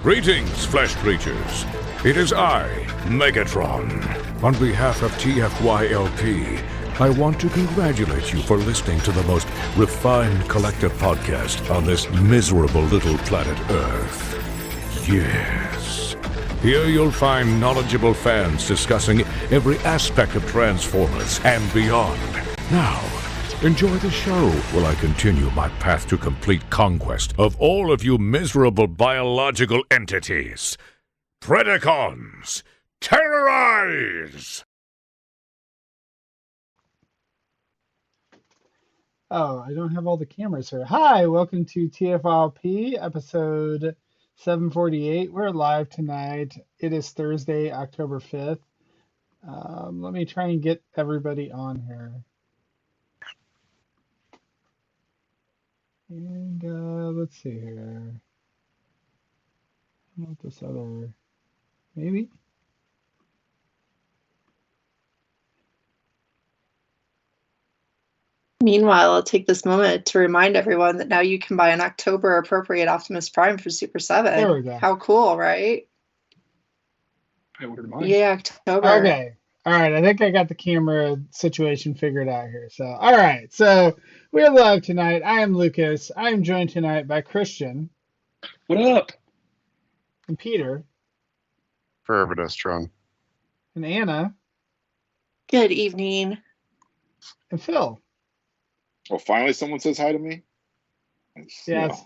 Greetings, flesh creatures. It is I, Megatron. On behalf of TFYLP, I want to congratulate you for listening to the most refined collective podcast on this miserable little planet Earth. Yes. Here you'll find knowledgeable fans discussing every aspect of Transformers and beyond. Now, enjoy the show while I continue my path to complete conquest of all of you miserable biological entities. Predacons, terrorize! Oh, I don't have all the cameras here. Hi, welcome to TFYLP, episode 748. We're live tonight. It is Thursday, October 5th. Let me try and get everybody on here. And let's see here. I don't know what this other, maybe? Meanwhile, I'll take this moment to remind everyone that now you can buy an October appropriate Optimus Prime for Super 7. There we go. How cool, right? I ordered mine. Yeah, October. Okay. All right. I think I got the camera situation figured out here. So, all right. So we're live tonight. I am Lucas. I am joined tonight by Christian. What up? And Peter. Forever strong. And Anna. Good evening. And Phil. Well, finally someone says hi to me? Yes.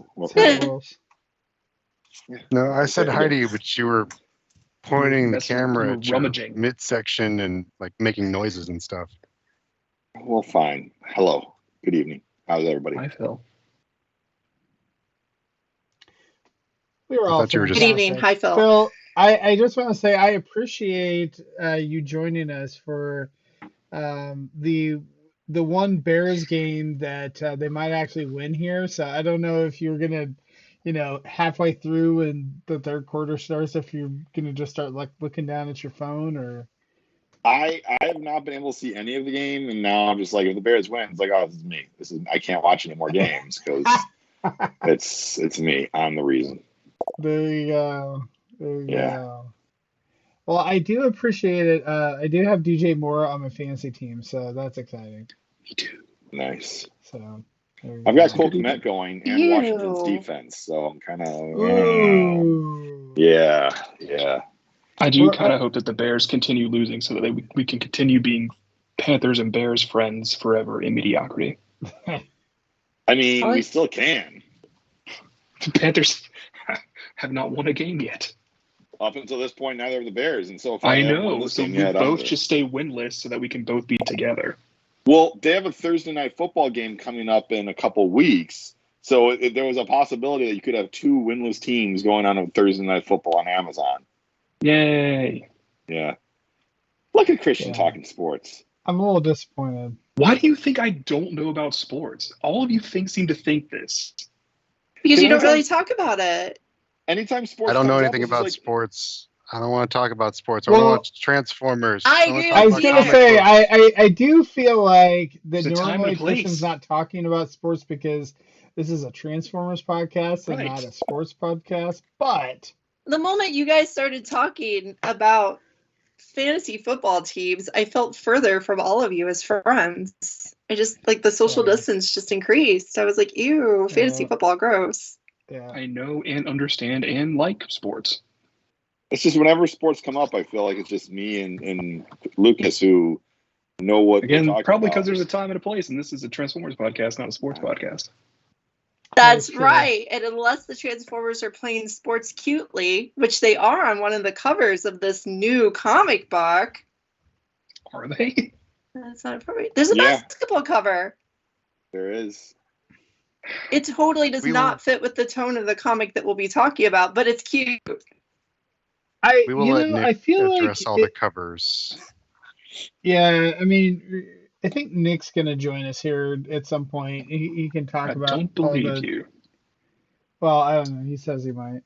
No, I said hi to you, but you were pointing the camera at your rummaging midsection and like making noises and stuff. Well, fine. Hello. Good evening. How's everybody? Hi, Phil. We were all Good evening. Hi, Phil. Phil, I just want to say I appreciate you joining us for the one Bears game that they might actually win here. So I don't know if you're gonna, halfway through and the third quarter starts, if you're gonna just start like looking down at your phone or. I have not been able to see any of the game, and now I'm just like, if the Bears win, it's like, oh, this is me. I can't watch any more games because it's me. I'm the reason. There you go. Go. Well, I do appreciate it. I do have DJ Moore on my fantasy team, so that's exciting. Me too. Nice. So I've got Cole Kmet going and Washington's defense, so I'm kind of yeah. I do kind of hope that the Bears continue losing so that we can continue being Panthers and Bears friends forever in mediocrity. I mean, we still can. The Panthers have not won a game yet. Up until this point, neither of the Bears, and so I know. So we both just stay winless so that we can both be together. Well, they have a Thursday night football game coming up in a couple weeks, so there was a possibility that you could have two winless teams going on a Thursday night football on Amazon. Yay! Yeah. Look at Christian talking sports. I'm a little disappointed. Why do you think I don't know about sports? All of you seem to think this. Because you don't really talk about it. Anytime sports, I don't know anything about sports. I don't want to talk about sports. I want to watch Transformers. I was going to say, I do feel like There's a time normally and place. Christian's not talking about sports because this is a Transformers podcast and not a sports podcast. But the moment you guys started talking about fantasy football teams, I felt further from all of you as friends. I just, like, the social distance just increased. I was like, ew, fantasy football, gross. Yeah. I know and understand and like sports. It's just whenever sports come up, I feel like it's just me and Lucas who know what. Again, probably because there's a time and a place, and this is a Transformers podcast, not a sports podcast. That's right. And unless the Transformers are playing sports cutely, which they are on one of the covers of this new comic book. Are they? That's not appropriate. There's a basketball cover. There is. It totally does not fit with the tone of the comic that we'll be talking about, but it's cute. We will let Nick address all the covers. Yeah, I mean, I think Nick's going to join us here at some point. He can talk about. I don't believe you. Well, I don't know. He says he might.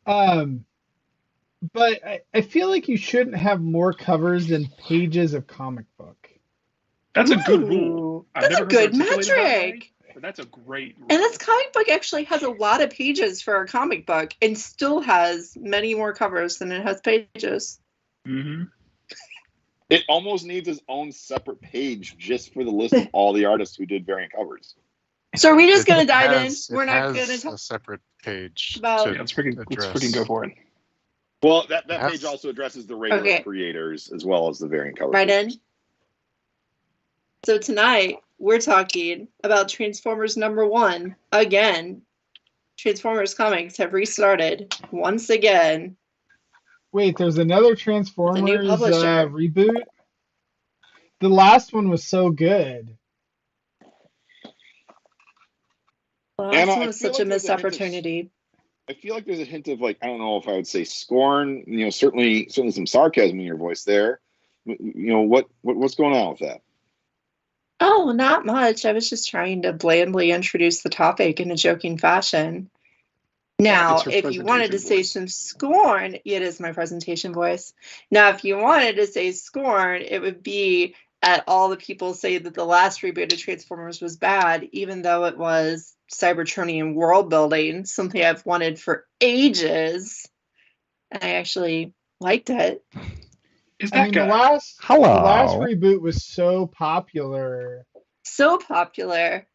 But I feel like you shouldn't have more covers than pages of comic book. That's a good rule. That's a good metric. But that's a great. And this comic book actually has a lot of pages for a comic book and still has many more covers than it has pages. Mm-hmm. It almost needs its own separate page just for the list of all the artists who did variant covers. So are we just going to dive in? We're not going to a talk separate page. about... to Let's freaking go for it. Well, that page also addresses the regular creators as well as the variant covers. Right in. So tonight, we're talking about Transformers #1 again. Transformers comics have restarted once again. Wait, there's another Transformers publisher. reboot? The last one was so good. Well, Anna, that I was feel such like a there's missed a hint of- opportunity. I feel like there's a hint of like, I don't know if I would say scorn, certainly some sarcasm in your voice there. What's going on with that? Oh, not much. I was just trying to blandly introduce the topic in a joking fashion. Now, It's her if you wanted to presentation say some scorn, it is my presentation voice. Now, if you wanted to say scorn, it would be at all the people say that the last reboot of Transformers was bad, even though it was Cybertronian world building, something I've wanted for ages. And I actually liked it. Is I that mean, guy? the last Hello. reboot was so popular So popular.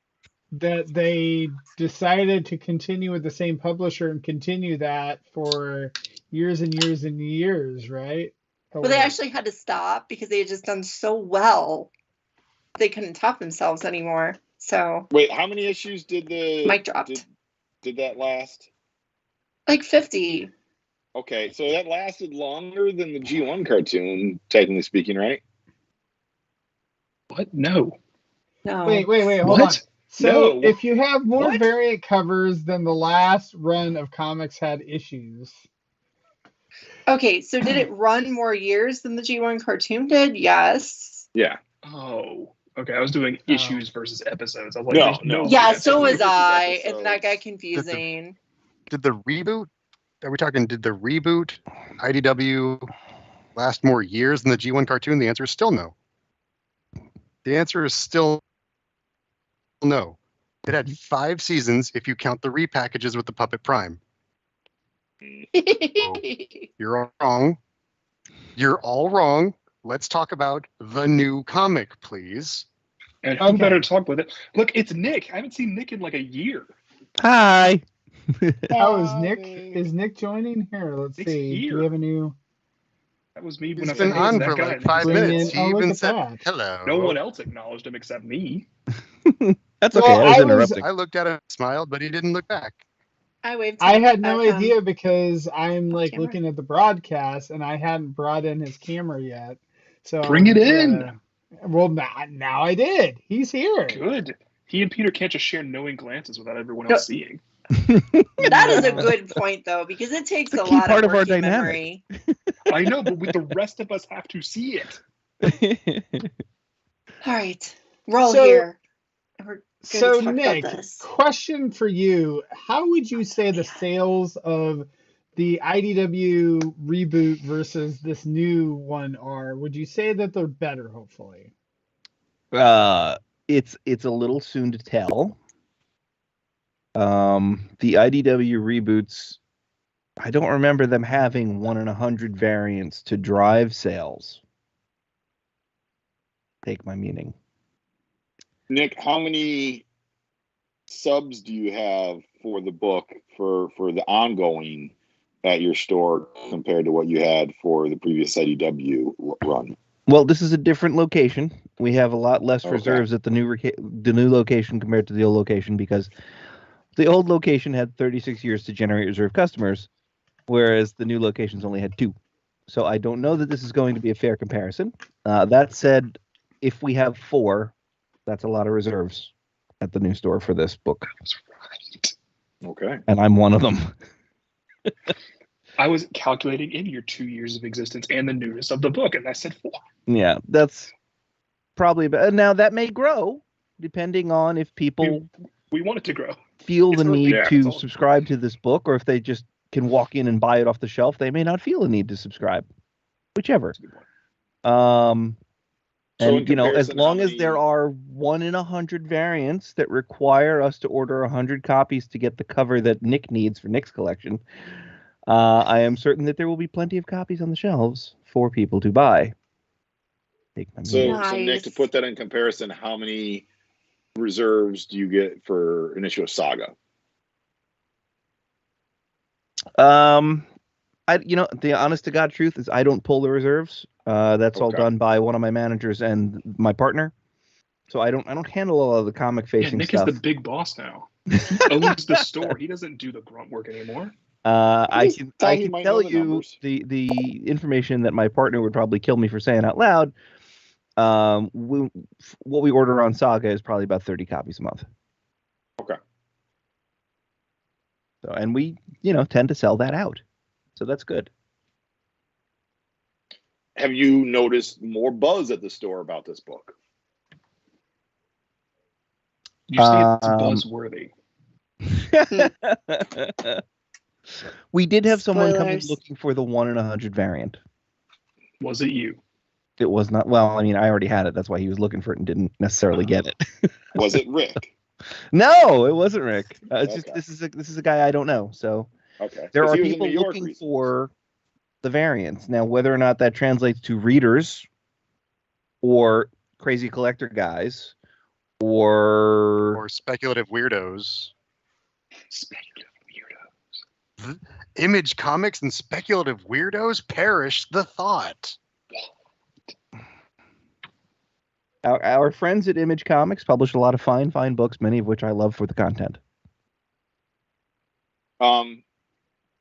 that they decided to continue with the same publisher and continue that for years and years and years, right? But they actually had to stop because they had just done so well. They couldn't top themselves anymore. So Wait, how many issues did the mic dropped. Did that last? Like 50. Okay, so that lasted longer than the G1 cartoon, technically speaking, right? What? No. No. Wait, hold What? on. So No. if you have more What? variant covers than the last run of comics had issues. Okay, so did it run more years than the G1 cartoon did? Yes. Yeah. Oh. Okay, I was doing Oh. issues versus episodes. I was like, No, there's no. way Yeah, that's so was versus I. episodes. And that got confusing. Did the reboot? Are we talking? Did the reboot IDW last more years than the G1 cartoon? The answer is still no. The answer is still no. It had 5 seasons if you count the repackages with the Puppet Prime. You're all wrong. You're all wrong. Let's talk about the new comic, please. And who Okay. better to talk with it? Look, it's Nick. I haven't seen Nick in like a year. Hi. Oh, is Nick joining here? Let's Nick's see. Do here. we have a new That was me when He's I been said, on "Hey, for that guy?" like 5 Bring in- minutes. He oh, look even at said that. hello. No one else acknowledged him except me. That's okay. Well, I was I interrupting. I looked at him, smiled, but he didn't look back. I waved. I had no at him. idea because I'm like camera. looking at the broadcast and I hadn't brought in his camera yet. So Bring it in. Well, now I did. He's here. Good. He and Peter can't just share knowing glances without everyone No. else seeing. That is a good point, though, because it takes It's a a key lot part of of our working dynamic. memory. I know, but the rest of us have to see it. All right, we're all So- here. And we're So talk about Nick, this. question for you. How would you say the sales of the IDW reboot versus this new one are? Would you say that they're better, hopefully? It's a little soon to tell. The IDW reboots, I don't remember them having 1 in 100 variants to drive sales. Take my meaning. Nick, how many subs do you have for the book for the ongoing at your store compared to what you had for the previous IDW run? Well, this is a different location. We have a lot less Okay. reserves at the new location compared to the old location because the old location had 36 years to generate reserve customers, whereas the new locations only had 2. So I don't know that this is going to be a fair comparison. That said, if we have 4, that's a lot of reserves at the new store for this book, That's right. Okay. and I'm one of them. I was calculating in your 2 years of existence and the newness of the book, and I said 4. Yeah, that's probably about. Now that may grow depending on if people We want it to grow. feel It's the early, need yeah, to it's all- subscribe to this book, or if they just can walk in and buy it off the shelf. They may not feel a need to subscribe, whichever. That's a good point. So in And, as comparison, long how as there many- are 1 in 100 variants that require us to order 100 copies to get the cover that Nick needs for Nick's collection, I am certain that there will be plenty of copies on the shelves for people to buy. Take my So, meaning. so Nick, to put that in comparison, how many reserves do you get for an issue of Saga? The honest to God truth is I don't pull the reserves. That's all Okay. done by one of my managers and my partner. So I don't handle all of the comic Yeah, facing Nick stuff. is the big boss now. He owns the store. He doesn't do the grunt work anymore. I just can thought he might know tell the you numbers. the information that my partner would probably kill me for saying out loud. What we order on Saga is probably about 30 copies a month. Okay. So, and we tend to sell that out. So that's good. Have you noticed more buzz at the store about this book? You say it's Um, buzzworthy. We did have someone come in Spoilers. looking for the 1 in 100 variant. Was it you? It was not. Well, I mean, I already had it. That's why he was looking for it and didn't necessarily get it. Was it Rick? No, it wasn't Rick. It's just Okay. this is a guy I don't know. So Okay. there 'Cause are he was in people New York looking recently. for the variants. Now, whether or not that translates to readers or crazy collector guys Or speculative weirdos. Speculative weirdo. Image Comics and speculative weirdos? Perish the thought. our friends at Image Comics publish a lot of fine books, many of which I love for the content.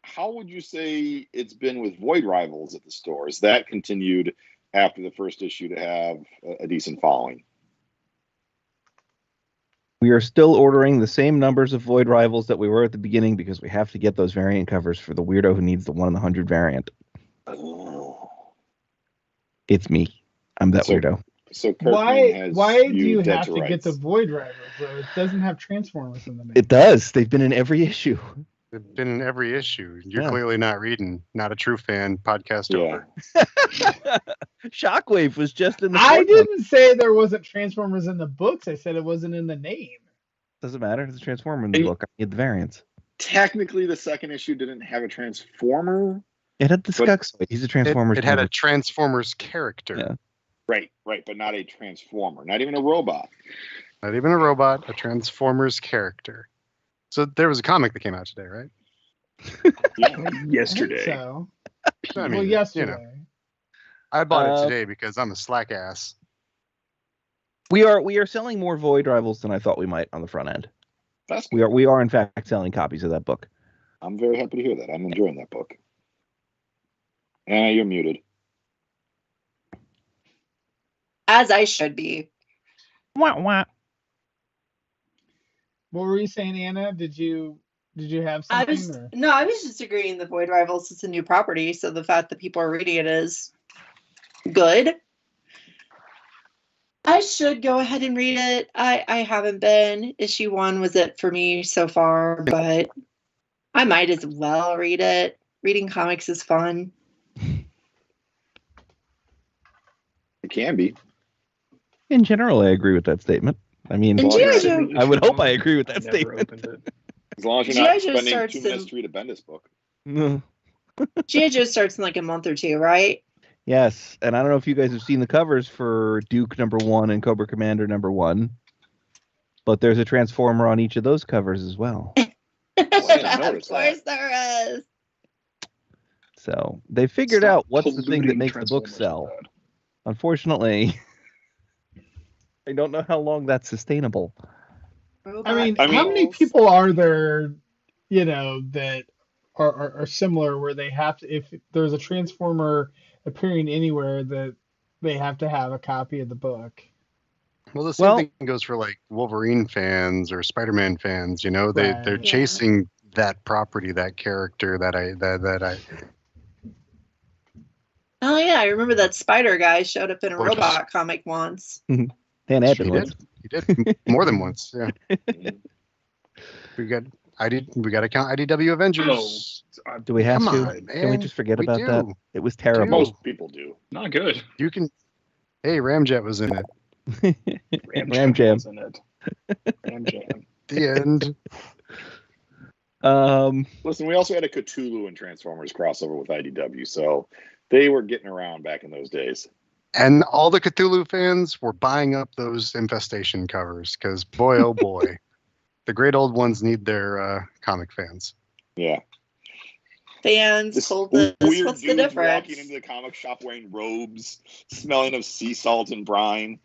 How would you say it's been with Void Rivals at the store? Has that continued after the first issue to have a decent following? We are still ordering the same numbers of Void Rivals that we were at the beginning because we have to get those variant covers for the weirdo who needs the 1 in 100 variant. Oh. It's me. I'm that weirdo. So Kirkman has Why do you dead have to get rights. the Void Rivals though? It doesn't have Transformers in the name. It does. They've been in every issue. They've been in every issue. You're Yeah. clearly not reading. Not a true fan. Podcast Yeah. over. Shockwave was just in the I fourth one. didn't say there wasn't Transformers in the books. I said it wasn't in the name. Doesn't matter. It's a Transformer in the book. I need the variants. Technically, the second issue didn't have a Transformer. It had the But- Skuxoid. He's a Transformers. It had a movie. Transformers character. Yeah. Right, but not a Transformer. Not even a robot. Not even a robot, a Transformers character. So there was a comic that came out today, right? Yeah. I think Yesterday. so. I Well, mean, yesterday. I bought Uh, it today because I'm a slack ass. We are selling more Void Rivals than I thought we might on the front end. That's We are in fact selling copies of that book. I'm very happy to hear that. I'm enjoying that book. Anna, you're muted. As I should be. Wah, wah. What were you saying, Anna? Did you have I something? was or? no, I was just agreeing the Void Rivals is a new property, so the fact that people are reading it is good. I should go ahead and read it. I haven't been. Issue 1 was it for me so far, but I might as well read it. Reading comics is fun. It can be. In general, I agree with that statement. I mean, And Well, G.I. yeah. Joe, I would hope I agree with I that never statement. opened it. As long as you're G.I. not Joe spending starts 2 minutes in- to read a Bendis book. No. G.I. Joe starts in like a month or two, right? Yes, and I don't know if you guys have seen the covers for Duke #1 and Cobra Commander #1, but there's a Transformer on each of those covers as well. didn't Of notice course that. there is. So they figured Stop out what's the thing that polluting makes the book Transformers sell. with that. Unfortunately, I don't know how long that's sustainable. I mean, I mean- how many people are there, that are similar where they have to, if there's a Transformer appearing anywhere, that they have to have a copy of the book? Well, the same thing goes for like Wolverine fans or Spider-Man fans. They're Right. Yeah. chasing that property, that character that I. Oh yeah, I remember that spider guy showed up in a Or just- robot comic once. Dan He Adden was. did more than once. Yeah, Mhm. we got to count IDW Avengers. Oh, Do we have Come to? on, man. Can we just forget We about that? do. It was terrible. Most people do. not good. You can. Hey, Ramjet was in it. Ram Jam. was in it. Ram Jam. The end. Listen, we also had a Cthulhu and Transformers crossover with IDW, so they were getting around back in those days. And all the Cthulhu fans were buying up those infestation covers because, boy, oh boy, the great old ones need their comic fans. Yeah. Fans told us, weird what's the dudes difference? walking into the comic shop wearing robes, smelling of sea salt and brine.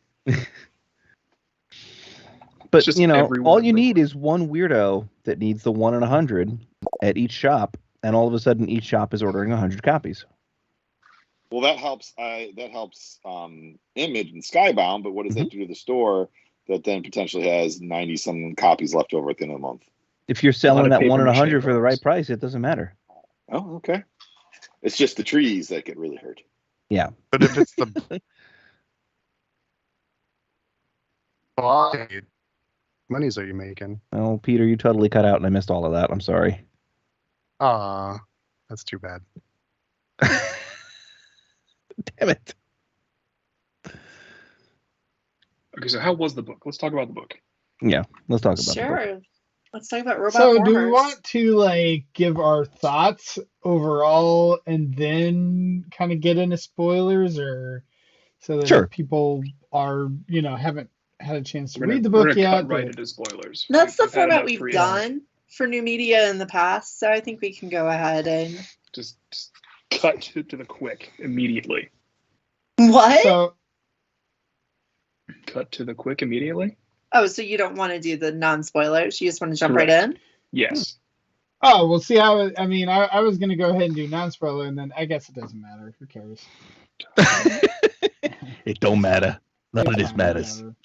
But, Just you know, everyone all you liquid. need is one weirdo that needs the 1 in 100 at each shop, and all of a sudden each shop is ordering 100 copies. Well, that helps. Image and Skybound, but what does that do to the store that then potentially has 90-some copies left over at the end of the month? If you're lot selling of that paper 1 in mache 100 for the right rolls. price, it doesn't matter. Oh, okay. It's just the trees that get really hurt. Yeah. But if it's the why monies are you making? Oh, Peter, you totally cut out and I missed all of that. I'm sorry. That's too bad. Damn it. Okay, so how was the book? Let's talk about the book. Yeah, let's talk about the book. Sure. Let's talk about robot So, do we formers. want to like give our thoughts overall and then kind of get into spoilers, or so that Sure. if people are haven't had a chance to We're gonna- read the we're book gonna yet? cut right or- into spoilers. That's the We've had format enough we've pre- done for new media in the past, so I think we can go ahead and Just cut to the quick immediately. what? So, Cut to the quick immediately. Oh, so you don't want to do the non-spoilers? You just want to jump Correct. right in? Yes. oh, we'll see how. I mean, I was gonna go ahead and do non-spoiler, and then I guess it doesn't matter. Who cares? It don't matter. None of It's this fine, matters. whatever.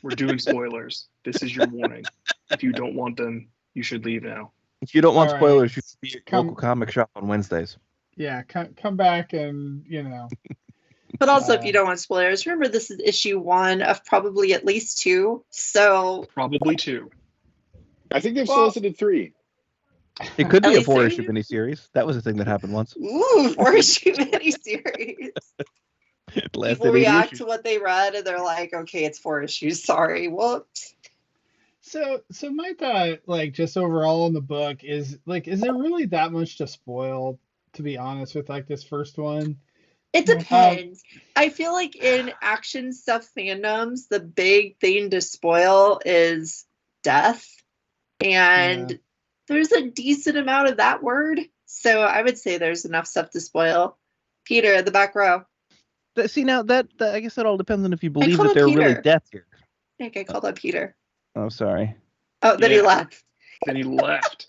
We're doing spoilers. This is your warning. If you don't want them, you should leave now. If you don't want All right. spoilers, you should be at your Come- local comic shop on Wednesdays. Yeah, come back and But also, if you don't want spoilers, remember this is issue 1 of probably at least 2. So Probably 2. I think they've Well- solicited 3. It could At be a least 4-issue three? miniseries. That was a thing that happened once. ooh, 4-issue miniseries. It lasted People 8 react issues. to what they read and they're like, okay, it's 4 issues. Sorry. Whoops. So my thought, like, just overall in the book is there really that much to spoil? To be honest, with like this first one, It Yeah. depends. I feel like in action stuff fandoms, the big thing to spoil is death. And Yeah. there's a decent amount of that word. So I would say there's enough stuff to spoil. Peter, the back row. See, now that I guess that all depends on if you believe called that there are him really Peter. deaths here. I think I called out Peter. Oh, sorry. Oh, then he Yeah. left. Then he left.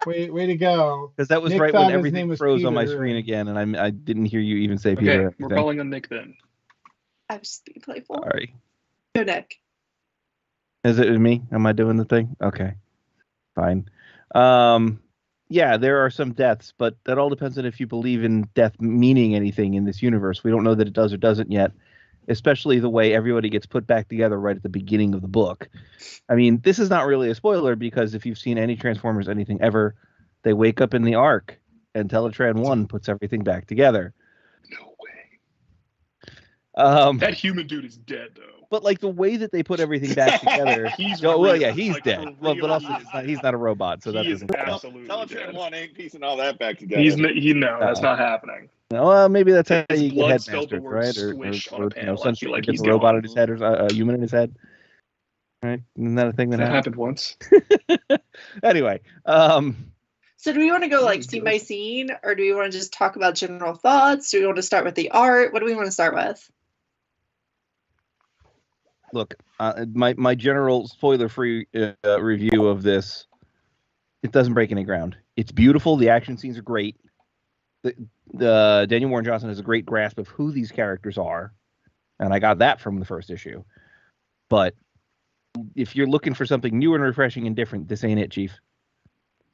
way to go. Because that was Nick right thought when his name everything was froze on my Peter. screen again, and I didn't hear you even say Okay, Peter. or we're anything. calling on Nick then. I was just being playful. Sorry. Go, Nick. Is it me? Am I doing the thing? Okay. Fine. Yeah, there are some deaths, but that all depends on if you believe in death meaning anything in this universe. We don't know that it does or doesn't yet, especially the way everybody gets put back together right at the beginning of the book. I mean, this is not really a spoiler because if you've seen any Transformers, anything ever, they wake up in the Ark and Teletran 1 puts everything back together. No way. Um, That human dude is dead, though. but like the way that they put everything back together. He's Oh, well, real. yeah, he's Like, dead. for Well, real, but also he is he's not a robot, so that he is doesn't count. absolutely Teletran dead. 1 ain't piecing all that back together. No, that's not happening. Well, maybe that's how His you get blood spelled the headmasters, word right? squish on a panel. I Sunshine feel like gets he's a robot gone. in his head or a human in his head. Right? Isn't that a thing that That happened? happened once. Anyway, So do we want to go like scene by scene, or do we want to just talk about general thoughts? Do we want to start with the art? What do we want to start with? look, my general spoiler-free review of this, it doesn't break any ground. It's beautiful. The action scenes are great. The Daniel Warren Johnson has a great grasp of who these characters are, and I got that from the first issue. But if you're looking for something new and refreshing and different, this ain't it, Chief.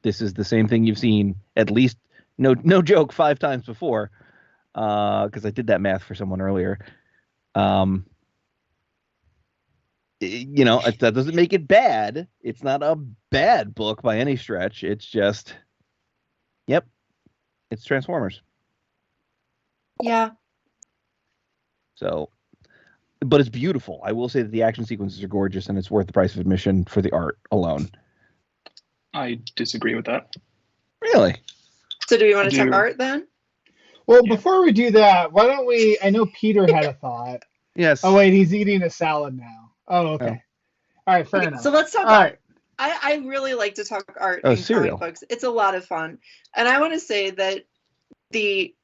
This is the same thing you've seen at least, no joke, 5 times before, because I did that math for someone earlier. That doesn't make it bad. It's not a bad book by any stretch. It's just, yep, it's Transformers. Yeah. So but it's beautiful. I will say that the action sequences are gorgeous, and it's worth the price of admission for the art alone. I disagree with that. Really? So do we want to talk do. art then? Well, Yeah. before we do that, why don't we? I know Peter had a thought. Yes. Oh wait, he's eating a salad now. Oh, okay. All right, fair enough. So let's talk All right. I really like to talk art Oh, in cereal. comic books. It's a lot of fun. And I want to say that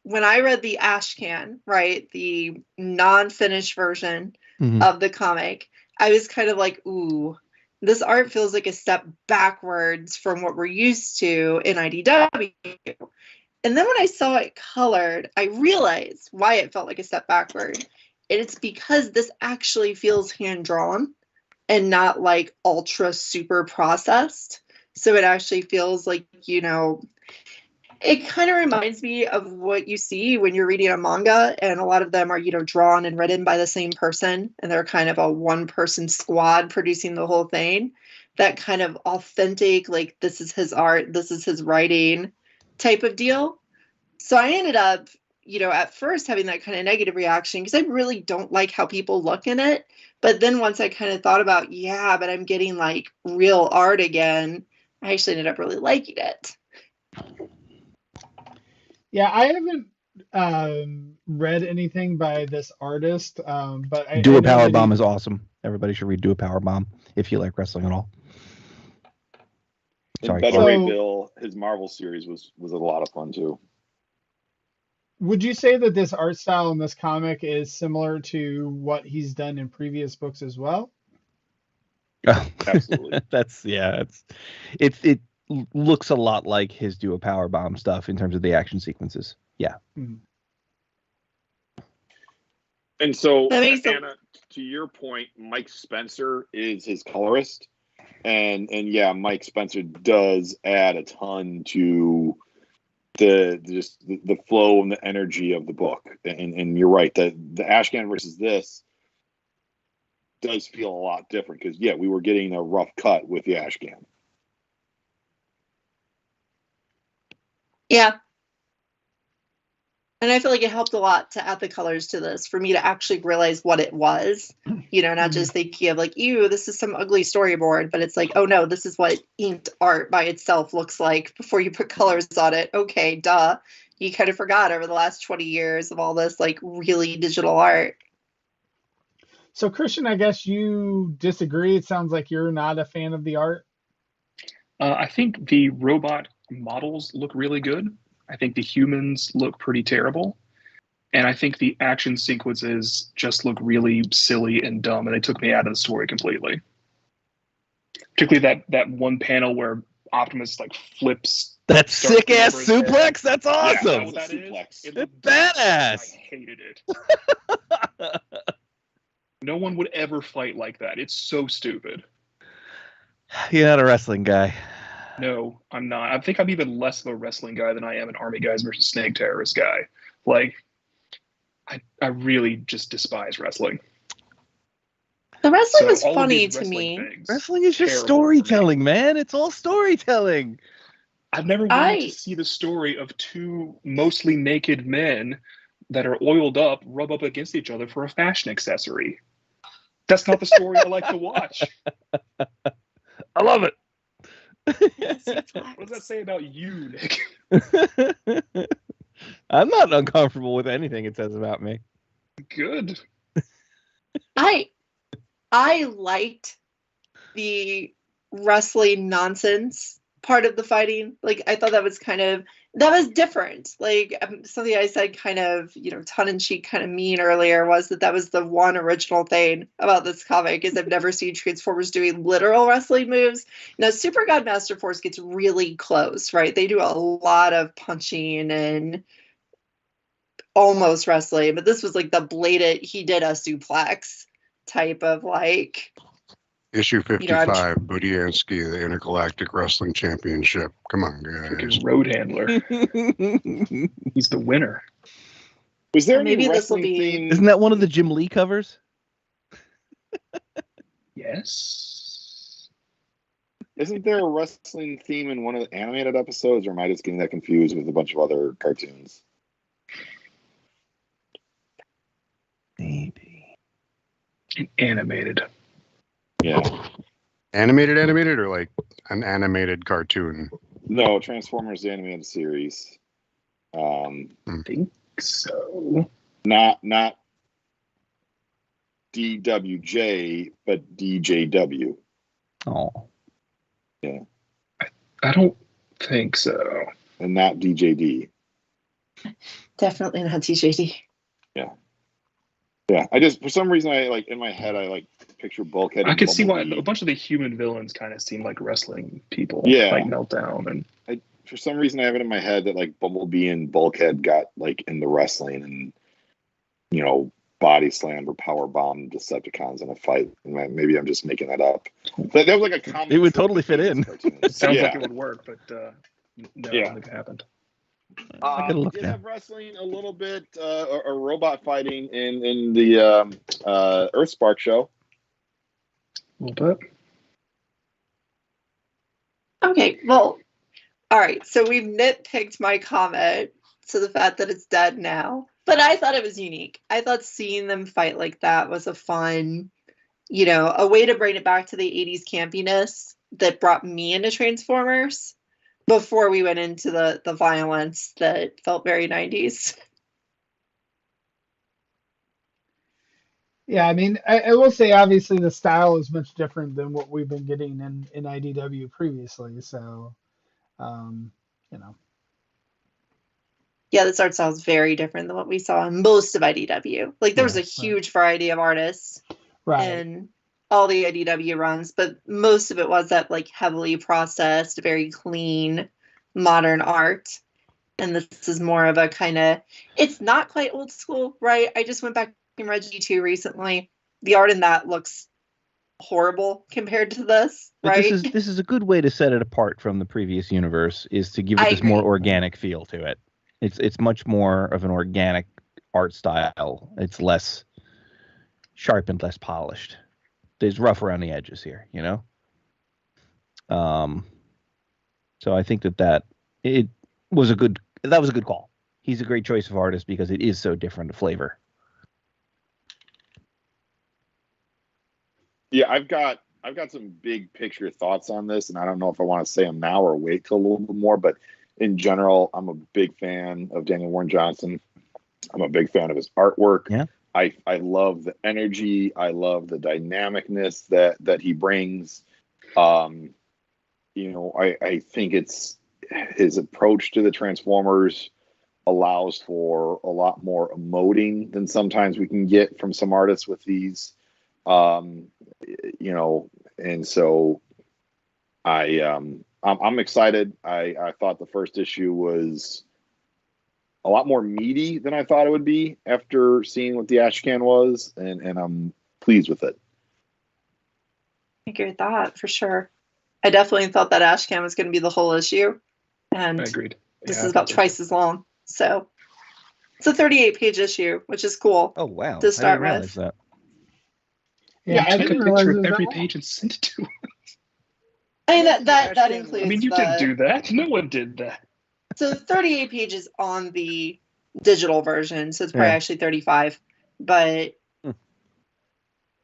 when I read the Ashcan, right, the non-finished version Mhm. of the comic, I was kind of like, ooh, this art feels like a step backwards from what we're used to in IDW. And then when I saw it colored, I realized why it felt like a step backward. And it's because this actually feels hand-drawn and not like ultra super processed. So it actually feels like, it kind of reminds me of what you see when you're reading a manga, and a lot of them are, drawn and written by the same person, and they're kind of a one-person squad producing the whole thing. That kind of authentic, like, this is his art, this is his writing type of deal. So I ended up, at first having that kind of negative reaction because I really don't like how people look in it. But then once I kind of thought about, but I'm getting like real art again, I actually ended up really liking it. Yeah, I haven't read anything by this artist, but I Do a know Power that Bomb is awesome. Everybody should read Do a Power Bomb if you like wrestling at all. And Sorry. Better So- Ray Bill, his Marvel series was a lot of fun too. Would you say that this art style in this comic is similar to what he's done in previous books as well? Absolutely. It looks a lot like his Do a Power Bomb stuff in terms of the action sequences. Yeah. Mhm. And so, That makes Anna, to your point, Mike Spencer is his colorist, and yeah, Mike Spencer does add a ton to the flow and the energy of the book. And you're right, the Ashcan versus this does feel a lot different because we were getting a rough cut with the Ashcan. Yeah. And I feel like it helped a lot to add the colors to this for me to actually realize what it was, not just thinking of like, ew, this is some ugly storyboard, but it's like, oh no, this is what inked art by itself looks like before you put colors on it. Okay, duh. You kind of forgot over the last 20 years of all this like really digital art. So, Christian, I guess you disagree. It sounds like you're not a fan of the art. I think the robot models look really good. I think the humans look pretty terrible. And I think the action sequences just look really silly and dumb, and they took me out of the story completely. Particularly that one panel where Optimus like flips. That starts sick ass over his head. suplex. That's Yeah, awesome. that was a That is? suplex. It It's looked dumb. badass. I hated it. No one would ever fight like that. It's so stupid. You're not a wrestling guy. No, I'm not. I think I'm even less of a wrestling guy than I am an Army Guys versus Snake Terrorist guy. Like, I really just despise wrestling. The wrestling So was all of funny these to wrestling me. things, Wrestling is just terrible for me. storytelling, man. It's all storytelling. I've never wanted to see the story of two mostly naked men that are oiled up rub up against each other for a fashion accessory. That's not the story I like to watch. I love it. What does that say about you, Nick? I'm not uncomfortable with anything it says about me. Good. I liked the wrestling nonsense part of the fighting. Like, I thought that was different. Like, something I said kind of, tongue-in-cheek, kind of mean earlier was that was the one original thing about this comic is I've never seen Transformers doing literal wrestling moves. Now, Super God Master Force gets really close, right? They do a lot of punching and almost wrestling, but this was like the blatant, he did a suplex type of like... Issue 55, Budiansky, the Intergalactic Wrestling Championship. Come on, guys. Freaking road handler. He's the winner. Was there Maybe any this will wrestling be- theme? Isn't that one of the Jim Lee covers? Yes. Isn't there a wrestling theme in one of the animated episodes, or am I just getting that confused with a bunch of other cartoons? Maybe. Animated. Yeah. Animated, or like an animated cartoon? No, Transformers the animated series. I think so. Not DWJ, but DJW. Oh. Yeah. I don't think so. And not DJD. Definitely not TJD. Yeah. I just, for some reason, I like in my head, I like picture Bulkhead. I and could see why Bumblebee. a bunch of the human villains kind of seem like wrestling people. Yeah. Like Meltdown and For some reason, I have it in my head that like Bumblebee and Bulkhead got like in the wrestling and, you know, body slammed or power bombed Decepticons in a fight. Maybe I'm just making that up. But that was like a comic. It would totally fit in. it sounds Yeah. like it would work, but no, I don't think it happened. I gotta look did now. have wrestling a little bit, or robot fighting in the Earthspark show. A little bit. Okay, well, all right. So we've nitpicked my comment to the fact that it's dead now, but I thought it was unique. I thought seeing them fight like that was a fun, you know, a way to bring it back to the 80s campiness that brought me into Transformers before we went into the violence that felt very 90s. Yeah, I mean, I will say obviously the style is much different than what we've been getting in IDW previously. So, you know, Yeah, this art style is very different than what we saw in most of IDW. Like there was a Right. huge variety of artists right. in all the IDW runs, but most of it was that like heavily processed, very clean, modern art. And this is more of a kind of, it's not quite old school, right? I just went back and read G2 recently. The art in that looks horrible compared to this, But right? this is a good way to set it apart from the previous universe, is to give it I this more agree. organic feel to it. It's much more of an organic art style. It's less sharp and less polished. There's rough around the edges here, you know. So I think that was a good call. He's a great choice of artist because it is so different a flavor. Yeah, I've got some big picture thoughts on this, and I don't know if I want to say them now or wait till a little bit more. But in general, I'm a big fan of Daniel Warren Johnson. I'm a big fan of his artwork. Yeah. I love the energy. I love the dynamicness that he brings. You know, I think it's his approach to the Transformers allows for a lot more emoting than sometimes we can get from some artists with these. You know, and so I'm excited. I thought the first issue was a lot more meaty than I thought it would be after seeing what the Ashcan was, and I'm pleased with it. I agree with that for sure. I definitely thought that Ashcan was going to be the whole issue, and I agreed. this Yeah, is about twice as long. So it's a 38-page issue, which is cool. Oh wow! To start I didn't realize with. that. Yeah, I Took a didn't realize picture it of was every that long. page and sent it to him. I mean, that Ashcan includes I mean, you the, did do that. No one did that. So 38 pages on the digital version, so it's probably Yeah. actually 35. But Hmm.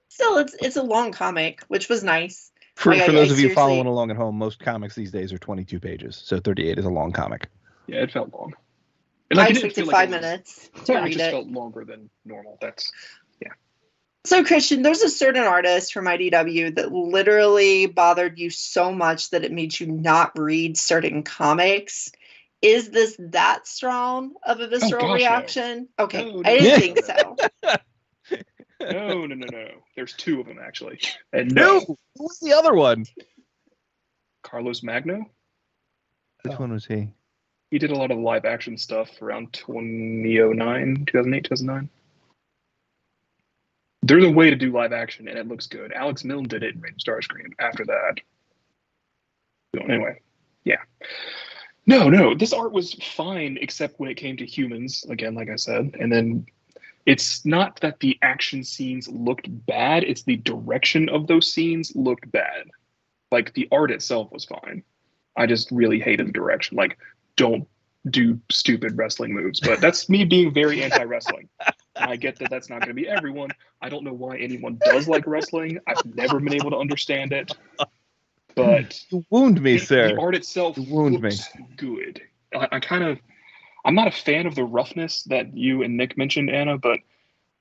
still, it's a long comic, which was nice. For Like, those I of you following seriously- along at home, most comics these days are 22 pages, so 38 is a long comic. Yeah, it felt long. I it didn't expected feel 5 it was- minutes to Yeah, it read just it. felt longer than normal. That's So, Christian, there's a certain artist from IDW that literally bothered you so much that it made you not read certain comics. Is this that strong of a visceral gosh, no. reaction? Okay, No, I no, didn't no. think so. no. There's two of them actually, and no, Who was the other one? Carlos Magno. Which Oh. one was he? He did a lot of live action stuff around 2009, 2008, 2009. There's a way to do live action, and it looks good. Alex Milne did it in Rain Starscream after that. So anyway, yeah. No, this art was fine, except when it came to humans, again, like I said. And then it's not that the action scenes looked bad, it's the direction of those scenes looked bad. Like, the art itself was fine. I just really hated the direction. Like, don't do stupid wrestling moves. But that's me being very anti-wrestling. And I get that that's not going to be everyone. I don't know why anyone does like wrestling. I've never been able to understand it. But You wound me, sir. the art itself You wound me. looks good. I'm not a fan of the roughness that you and Nick mentioned, Anna, but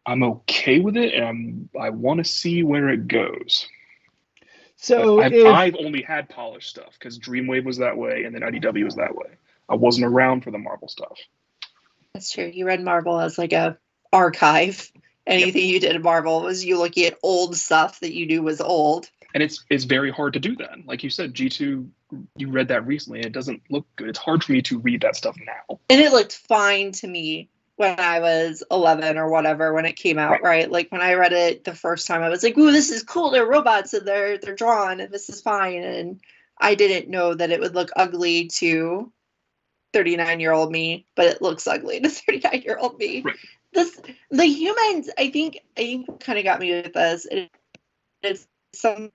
I'm okay with it, and I want to see where it goes. So I've only had polished stuff because Dreamwave was that way, and then IDW was that way. I wasn't around for the Marvel stuff. That's true. You read Marvel as like a archive. Anything you did in Marvel was you looking at old stuff that you knew was old. And it's very hard to do that. Like you said, G2, you read that recently, and it doesn't look good. It's hard for me to read that stuff now. And it looked fine to me when I was 11 or whatever when it came out, right? Like when I read it the first time, I was like, "Ooh, this is cool. They're robots and they're drawn, and this is fine." And I didn't know that it would look ugly to 39-year-old me, but it looks ugly to 39-year-old me. Right. The humans, I think kind of got me with this. It's something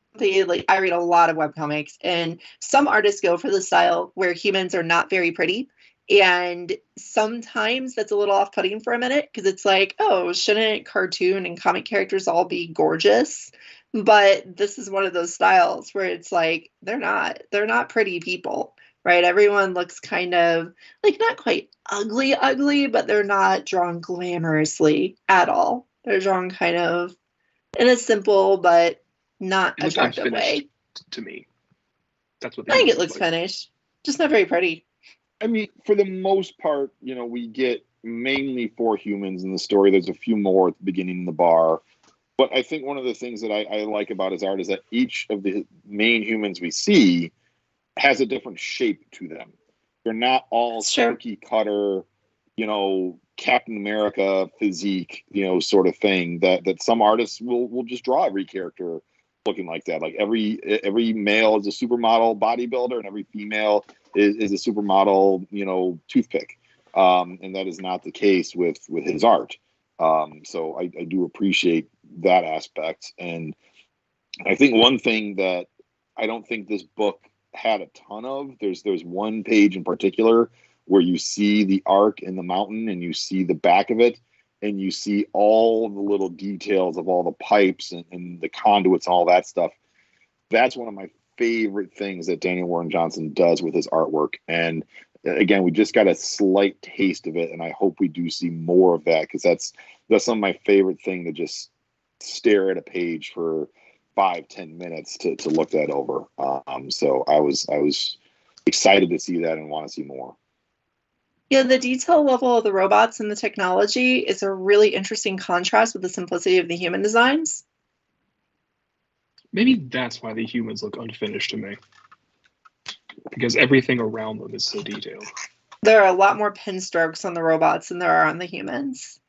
like I read a lot of webcomics, and some artists go for the style where humans are not very pretty. And sometimes that's a little off-putting for a minute because it's like, oh, shouldn't cartoon and comic characters all be gorgeous? But this is one of those styles where it's like they're not pretty people, right? Everyone looks kind of like not quite ugly, but they're not drawn glamorously at all. They're drawn kind of in a simple but not It looks attractive unfinished way. to me. That's what I think it look looks like. finished, just not very pretty. I mean, for the most part, we get mainly 4 humans in the story. There's a few more at the beginning in the bar. But I think one of the things that I like about his art is that each of the main humans we see has a different shape to them. They're not all cookie cutter, Captain America physique, sort of thing that some artists will just draw every character looking like that. Like every male is a supermodel bodybuilder and every female is a supermodel, toothpick. And that is not the case with his art. So I do appreciate that aspect. And I think one thing that I don't think this book had a ton of, there's one page in particular where you see the arc in the mountain and you see the back of it and you see all the little details of all the pipes and the conduits and all that stuff. That's one of my favorite things that Daniel Warren Johnson does with his artwork. And again, we just got a slight taste of it, and I hope we do see more of that because that's some of my favorite thing to just stare at a page for 5-10 minutes to look that over. So I was excited to see that and want to see more. Yeah, the detail level of the robots and the technology is a really interesting contrast with the simplicity of the human designs. Maybe that's why the humans look unfinished to me. Because everything around them is so detailed. There are a lot more pen strokes on the robots than there are on the humans.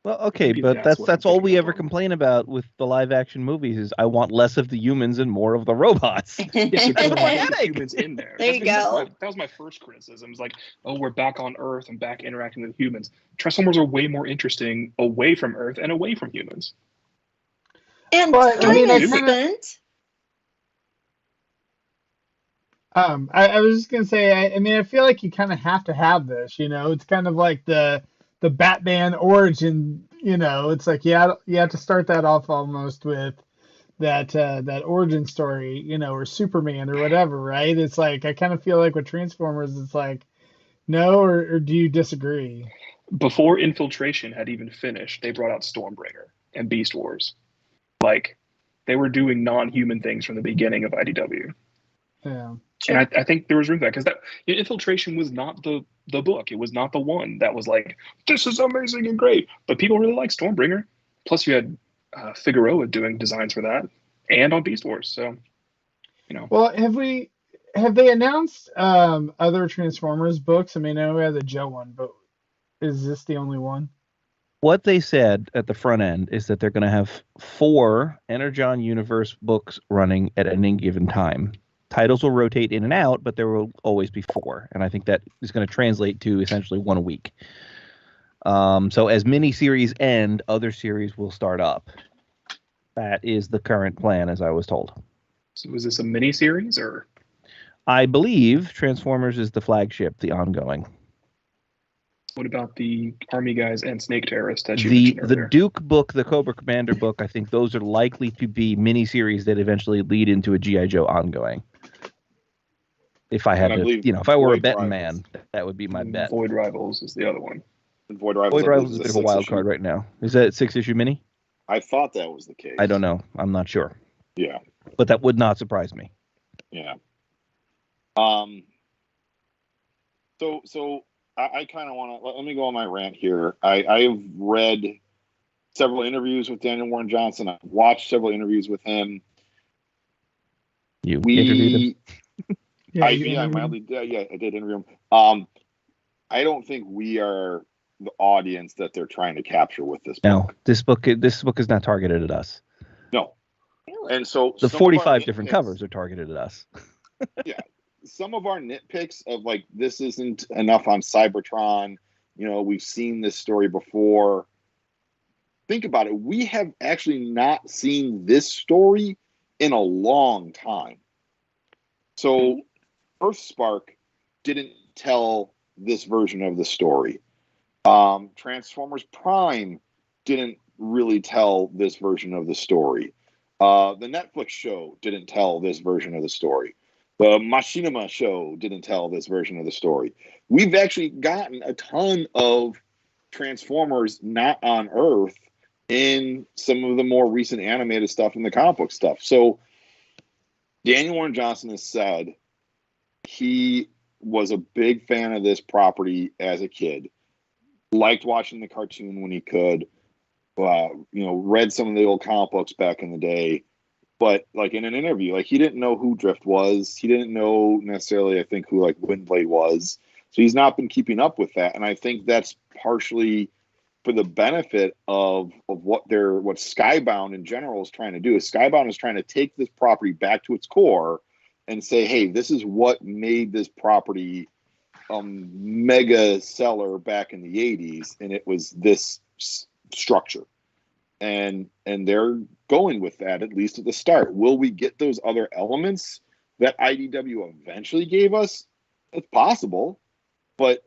Well, okay, Maybe but that's what that's I'm all thinking we of. ever complain about with the live action movies is I want less of the humans and more of the robots. Yeah, so That's put my the headache. humans in there. There you go. That was my first criticism. It's like, oh, we're back on Earth and back interacting with humans. Transformers are way more interesting away from Earth and away from humans. And But, time I mean, is I kinda- spent. I was just gonna say, I feel like you kind of have to have this, It's kind of like the Batman origin, It's like you have to start that off almost with that origin story, or Superman or whatever, right? It's like I kind of feel like with Transformers, it's like no, or do you disagree? Before Infiltration had even finished, they brought out Stormbringer and Beast Wars. Like, they were doing non-human things from the beginning of IDW. Yeah. Sure. And I think there was room for that because Infiltration was not the book. It was not the one that was like, this is amazing and great. But people really like Stormbringer. Plus, you had Figueroa doing designs for that and on Beast Wars. So, Well, have they announced other Transformers books? I mean, I know we had the Joe one, but is this the only one? What they said at the front end is that they're going to have 4 Energon Universe books running at any given time. Titles will rotate in and out, but there will always be 4. And I think that is going to translate to essentially 1 a week. So as mini-series end, other series will start up. That is the current plan, as I was told. So was this a mini-series or? I believe Transformers is the flagship, the ongoing. What about the Army guys and Snake Terrorist that you The mentioned earlier? Duke book, the Cobra Commander book, I think those are likely to be miniseries that eventually lead into a G.I. Joe ongoing. If I had And I to, believe if I were a Void betting Rivals. man, that would be my bet. Void Rivals is the other one. And Void Rivals, Void I believe, Rivals is a bit of a 6 wild issue. card right now. Is that 6-issue mini? I thought that was the case. I don't know. I'm not sure. Yeah. But that would not surprise me. Yeah. So I kind of want to let me go on my rant here. I've read several interviews with Daniel Warren Johnson. I've watched several interviews with him. You interviewed him? Yeah, I did interview him. I don't think we are the audience that they're trying to capture with this No, book. this book is not targeted at us. No. And so The some of our 45 different nitpicks- covers are targeted at us. Yeah. Some of our nitpicks of like, this isn't enough on Cybertron. We've seen this story before. Think about it. We have actually not seen this story in a long time. So Earthspark didn't tell this version of the story. Transformers Prime didn't really tell this version of the story. The Netflix show didn't tell this version of the story. The Machinima show didn't tell this version of the story. We've actually gotten a ton of Transformers not on Earth in some of the more recent animated stuff and the comic book stuff. So Daniel Warren Johnson has said he was a big fan of this property as a kid, liked watching the cartoon when he could, read some of the old comic books back in the day. But like in an interview, like he didn't know who Drift was. He didn't know necessarily, I think, who like Windblade was. So he's not been keeping up with that. And I think that's partially for the benefit of what Skybound in general is trying to do. Skybound is trying to take this property back to its core and say, hey, this is what made this property mega seller back in the 80s, and it was this structure. And they're going with that, at least at the start. Will we get those other elements that IDW eventually gave us? It's possible, but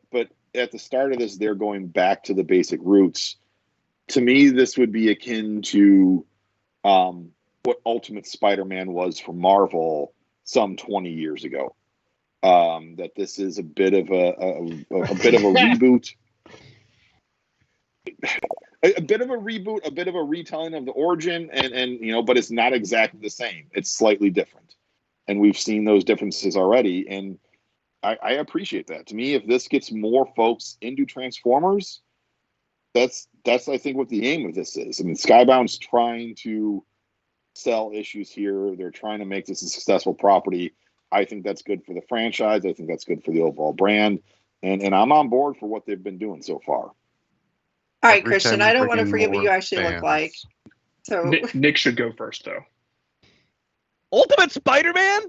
at the start of this, they're going back to the basic roots. To me, this would be akin to what Ultimate Spider-Man was for Marvel some 20 years ago. That this is a bit of a reboot. A bit of a reboot, a bit of a retelling of the origin, and but it's not exactly the same. It's slightly different, and we've seen those differences already. And I appreciate that. To me, if this gets more folks into Transformers, that's I think what the aim of this is. I mean, Skybound's trying to sell issues here. They're trying to make this a successful property. I think that's good for the franchise. I think that's good for the overall brand, and I'm on board for what they've been doing so far. All right, Every Christian, time I you don't want to bring in forget what you more actually look fans. like. So Nick should go first, though. Ultimate Spider-Man?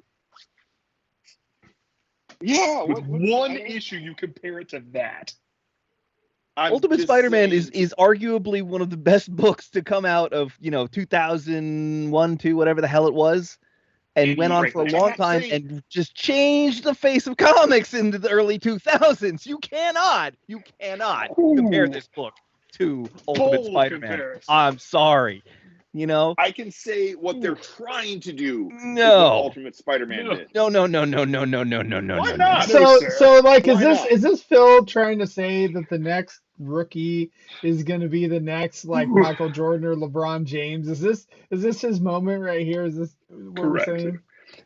Yeah, With one issue, you compare it to that. Ultimate Spider-Man is arguably one of the best books to come out of 2001, 2, whatever the hell it was, and went on for a long time and just changed the face of comics into the early 2000s. You cannot compare this book to Ultimate Bold Spider-Man. comparison. I'm sorry. I can say what they're trying to do. No. Is what Ultimate Spider-Man did. No. Why not? So like, Why not? is this Phil trying to say that the next rookie is going to be the next like Michael Jordan or LeBron James? Is this his moment right here? Is this what Correct. we're saying?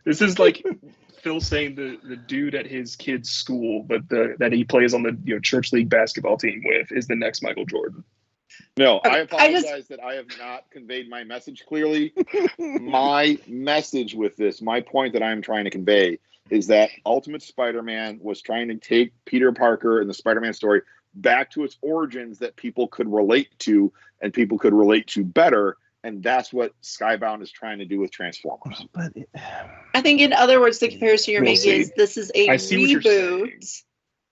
This is like Phil saying the dude at his kid's school, but that he plays on the church league basketball team with is the next Michael Jordan. No, Okay, I apologize that I have not conveyed my message clearly. My message with this, my point that I'm trying to convey, is that Ultimate Spider-Man was trying to take Peter Parker and the Spider-Man story back to its origins that people could relate to and people could relate to better. And that's what Skybound is trying to do with Transformers. But I think, in other words, the comparison you're We'll making see. is this is a I see what you're saying. reboot.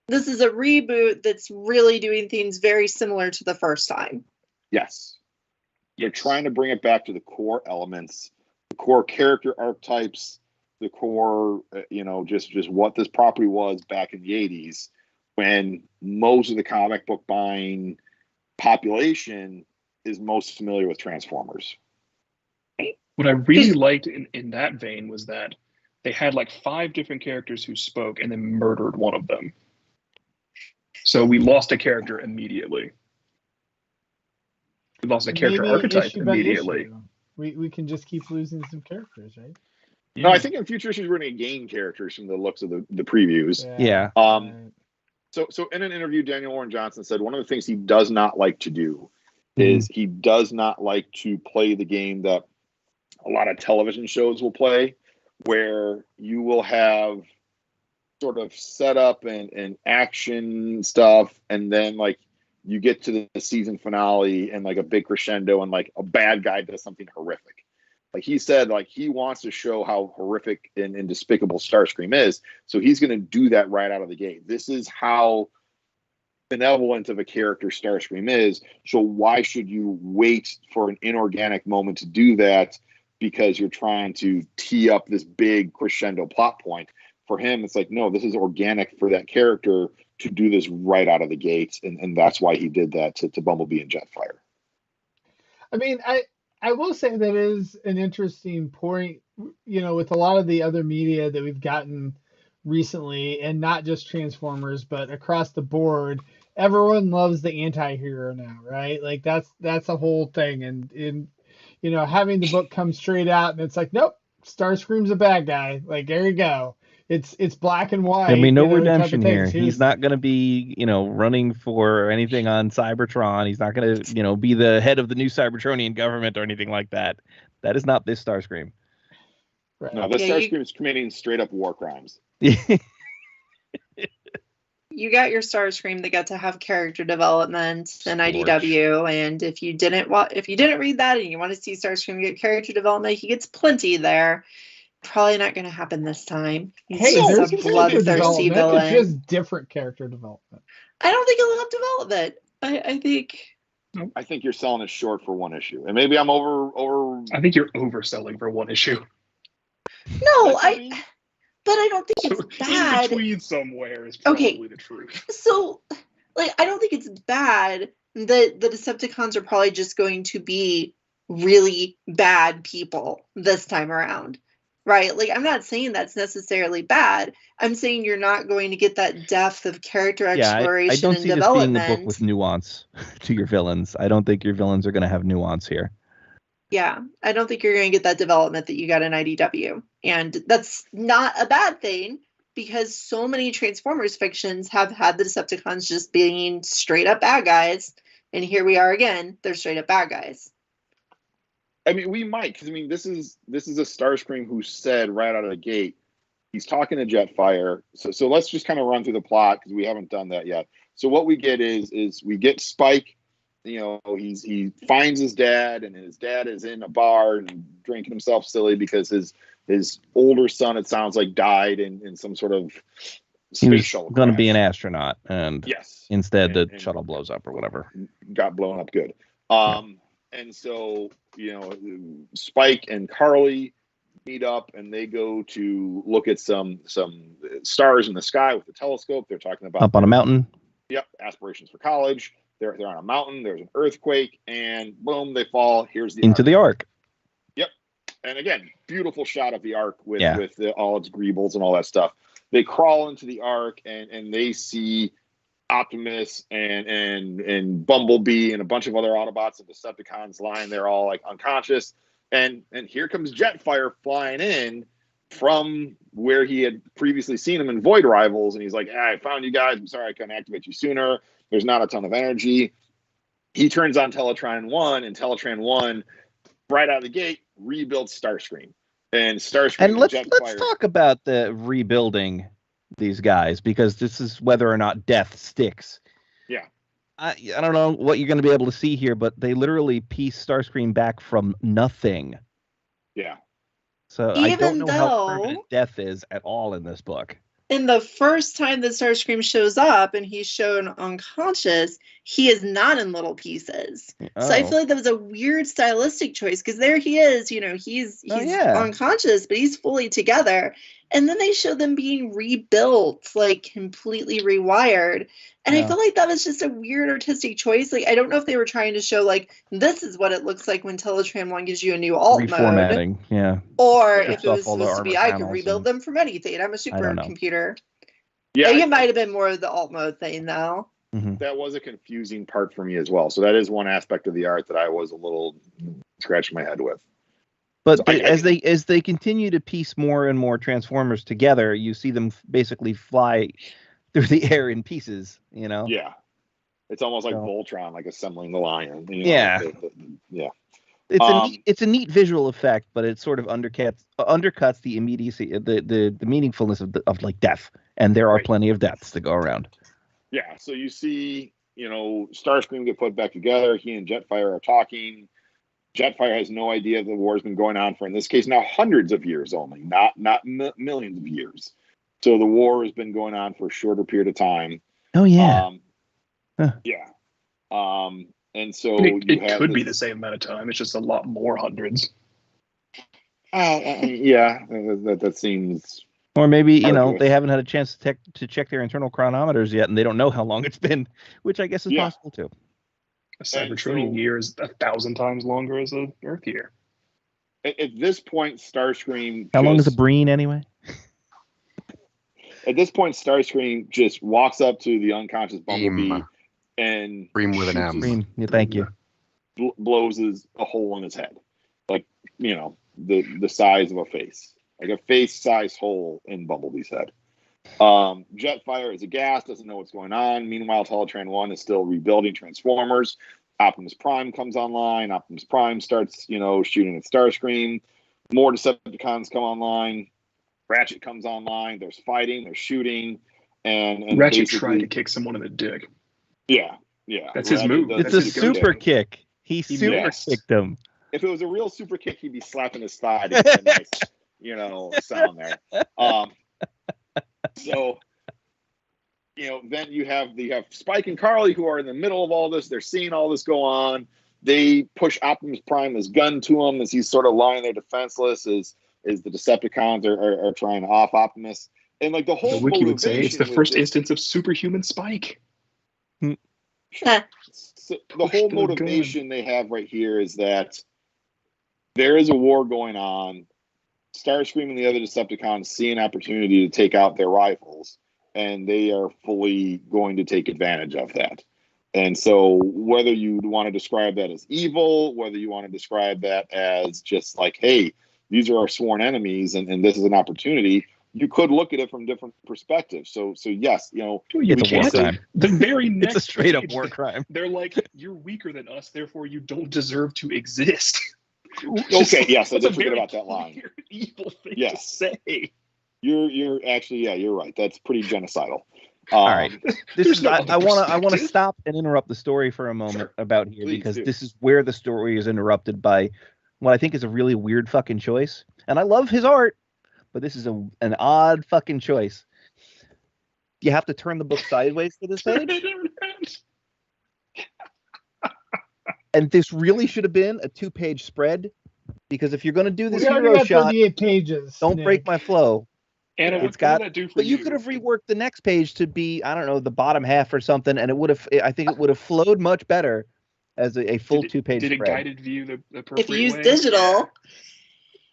This is a reboot that's really doing things very similar to the first time. Yes. They're trying to bring it back to the core elements, the core character archetypes, the core, just what this property was back in the 80s. when most of the comic book buying population is most familiar with Transformers. What I really liked in that vein was that they had like 5 different characters who spoke and then murdered one of them. So we lost a character immediately. We lost a character Maybe archetype issue by immediately. issue. We can just keep losing some characters, right? No, I think in future issues we're going to gain characters from the looks of the previews. Yeah. Right. So in an interview, Daniel Warren Johnson said one of the things he does not like to do is he does not like to play the game that a lot of television shows will play, where you will have sort of setup and action stuff, and then like you get to the season finale and like a big crescendo and like a bad guy does something horrific. Like he said, like he wants to show how horrific and despicable Starscream is, so he's going to do that right out of the gate. This is how benevolent of a character Starscream is, so why should you wait for an inorganic moment to do that because you're trying to tee up this big crescendo plot point? For him, it's like, no, this is organic for that character to do this right out of the gates, and that's why he did that to Bumblebee and Jetfire. I mean, I will say that is an interesting point, with a lot of the other media that we've gotten recently, and not just Transformers, but across the board, everyone loves the anti-hero now, right? Like that's a whole thing. And having the book come straight out and it's like, nope, Starscream's a bad guy. Like, there you go. It's black and white. There'll be no type of redemption here. things. He's not going to be, running for anything on Cybertron. He's not going to, be the head of the new Cybertronian government or anything like that. That is not this Starscream. Right. No, this Starscream is committing straight up war crimes. You got your Starscream that got to have character development in IDW, and if you didn't read that and you want to see Starscream get character development, he gets plenty there. Probably not going to happen this time. Hey, He's there's just a character bloodthirsty development. villain. It's just different character development. I don't think he'll have development. I think you're selling it short for one issue, and maybe I'm over. I think you're overselling for one issue. No, but I don't think it's bad. In between somewhere is probably the truth. So, I don't think it's bad that the Decepticons are probably just going to be really bad people this time around. Right? I'm not saying that's necessarily bad. I'm saying you're not going to get that depth of character exploration I don't and see development. this being a book with nuance to your villains. I don't think your villains are going to have nuance here. Yeah, I don't think you're going to get that development that you got in IDW. And that's not a bad thing, because so many Transformers fictions have had the Decepticons just being straight up bad guys. And here we are again, they're straight up bad guys. I mean, we might, because this is a Starscream who said right out of the gate, he's talking to Jetfire. So let's just kind of run through the plot, because we haven't done that yet. So what we get is we get Spike. He finds his dad, and his dad is in a bar and drinking himself silly because his older son, it sounds like, died in some sort of space shuttle. He was going to be an astronaut, and yes, instead the shuttle blows up or whatever. Got blown up good. And so, Spike and Carly meet up, and they go to look at some stars in the sky with the telescope. They're talking about up on a mountain. Yep, aspirations for college. They're on a mountain. There's an earthquake, and boom, they fall. Here's the Ark. Yep, and again, beautiful shot of the Ark with all its greebles and all that stuff. They crawl into the Ark, and they see Optimus and Bumblebee and a bunch of other Autobots and Decepticons lying there all like unconscious, and here comes Jetfire flying in from where he had previously seen him in Void Rivals, and he's like, I found you guys. I'm sorry I couldn't activate you sooner. There's not a ton of energy. He turns on Teletran 1, and Teletran 1 right out of the gate rebuilds Starscream. And Starscream and let's talk about the rebuilding these guys, because this is whether or not death sticks. Yeah. I don't know what you're going to be able to see here, but they literally piece Starscream back from nothing. Yeah. So I don't know how permanent death is at all in this book. In the first time that Starscream shows up and he's shown unconscious, he is not in little pieces. Oh. So I feel like that was a weird stylistic choice because there he is, he's unconscious, but he's fully together. And then they show them being rebuilt, like completely rewired. And I feel like that was just a weird artistic choice. Like, I don't know if they were trying to show, like, this is what it looks like when Teletran 1 gives you a new alt reformatting, mode. Or Takes if it was off all the supposed to be, armor I could panels rebuild and- them from anything. I'm a don't know. supercomputer. Yeah, I think it might have been more of the alt mode thing, though. that was a confusing part for me as well. So that is one aspect of the art that I was a little scratching my head with. But So as they continue to piece more and more Transformers together, you see them basically fly through the air in pieces. Yeah, it's almost like So- Voltron, like assembling the lion. Yeah. Yeah. It's a neat visual effect, but it sort of undercuts the immediacy, the meaningfulness of like death, and there are Right. plenty of deaths to go around. Yeah, so you see, Starscream get put back together. He and Jetfire are talking. Jetfire has no idea the war's been going on for, in this case, now hundreds of years only, not millions of years. So the war has been going on for a shorter period of time. Oh yeah. Yeah. And so It could be the same amount of time. It's just a lot more hundreds. Yeah, that seems. Or maybe arduous. they haven't had a chance to check their internal chronometers yet, and they don't know how long it's been, which I guess is possible too. A Cybertronian year is 1,000 times longer as an Earth year. At this point, Starscream. How long is a breen anyway? At this point, Starscream just walks up to the unconscious Bumblebee Bream. and Bream with an M. Breen. Yeah, thank you. blows a hole in his head, like the size of a face, like a face-sized hole in Bumblebee's head. Jetfire is aghast, doesn't know what's going on. Meanwhile, Teletran 1 is still rebuilding Transformers. Optimus Prime comes online. Optimus Prime starts, shooting at Starscream. More Decepticons come online. Ratchet comes online. There's fighting. There's shooting. And Ratchet tried to kick someone in the dick. Yeah. That's his move. does It's a pretty good super kick. kick. He super Yes. kicked him. If it was a real super kick, he'd be slapping his thigh to get a nice, sound there. So, then you have Spike and Carly who are in the middle of all this. They're seeing all this go on. They push Optimus Prime's gun to him as he's sort of lying there defenseless as the Decepticons are trying to off Optimus. And like the whole The wiki would say it's the motivation first with instance of superhuman Spike. So the whole motivation they have right here is that there is a war going on. Starscream and the other Decepticons see an opportunity to take out their rivals, and they are fully going to take advantage of that. And so whether you want to describe that as evil, whether you want to describe that as just like, hey, these are our sworn enemies and this is an opportunity, you could look at it from different perspectives. So yes, It's a war crime. The very next It's a straight up page, war crime. They're like, you're weaker than us, therefore you don't deserve to exist. Okay, yes, I That's a did forget very about that line. clear, evil thing Yes. to say. You're actually, yeah, you're right. That's pretty genocidal. All right. There's no other I want to perspective. stop and interrupt the story for a moment about here Please because do. this is where the story is interrupted by what I think is a really weird fucking choice. And I love his art, but this is an odd fucking choice. You have to turn the book sideways for this page. And this really should have been a 2-page spread because if you're going to do this We already hero got shot, 38 pages. don't Nick. break my flow. Anna, It's what got- did that do for But you could have reworked the next page to be, I don't know, the bottom half or something, and I think it would have flowed much better as a full 2-page Did it spread. guided view the appropriate If you use way? digital,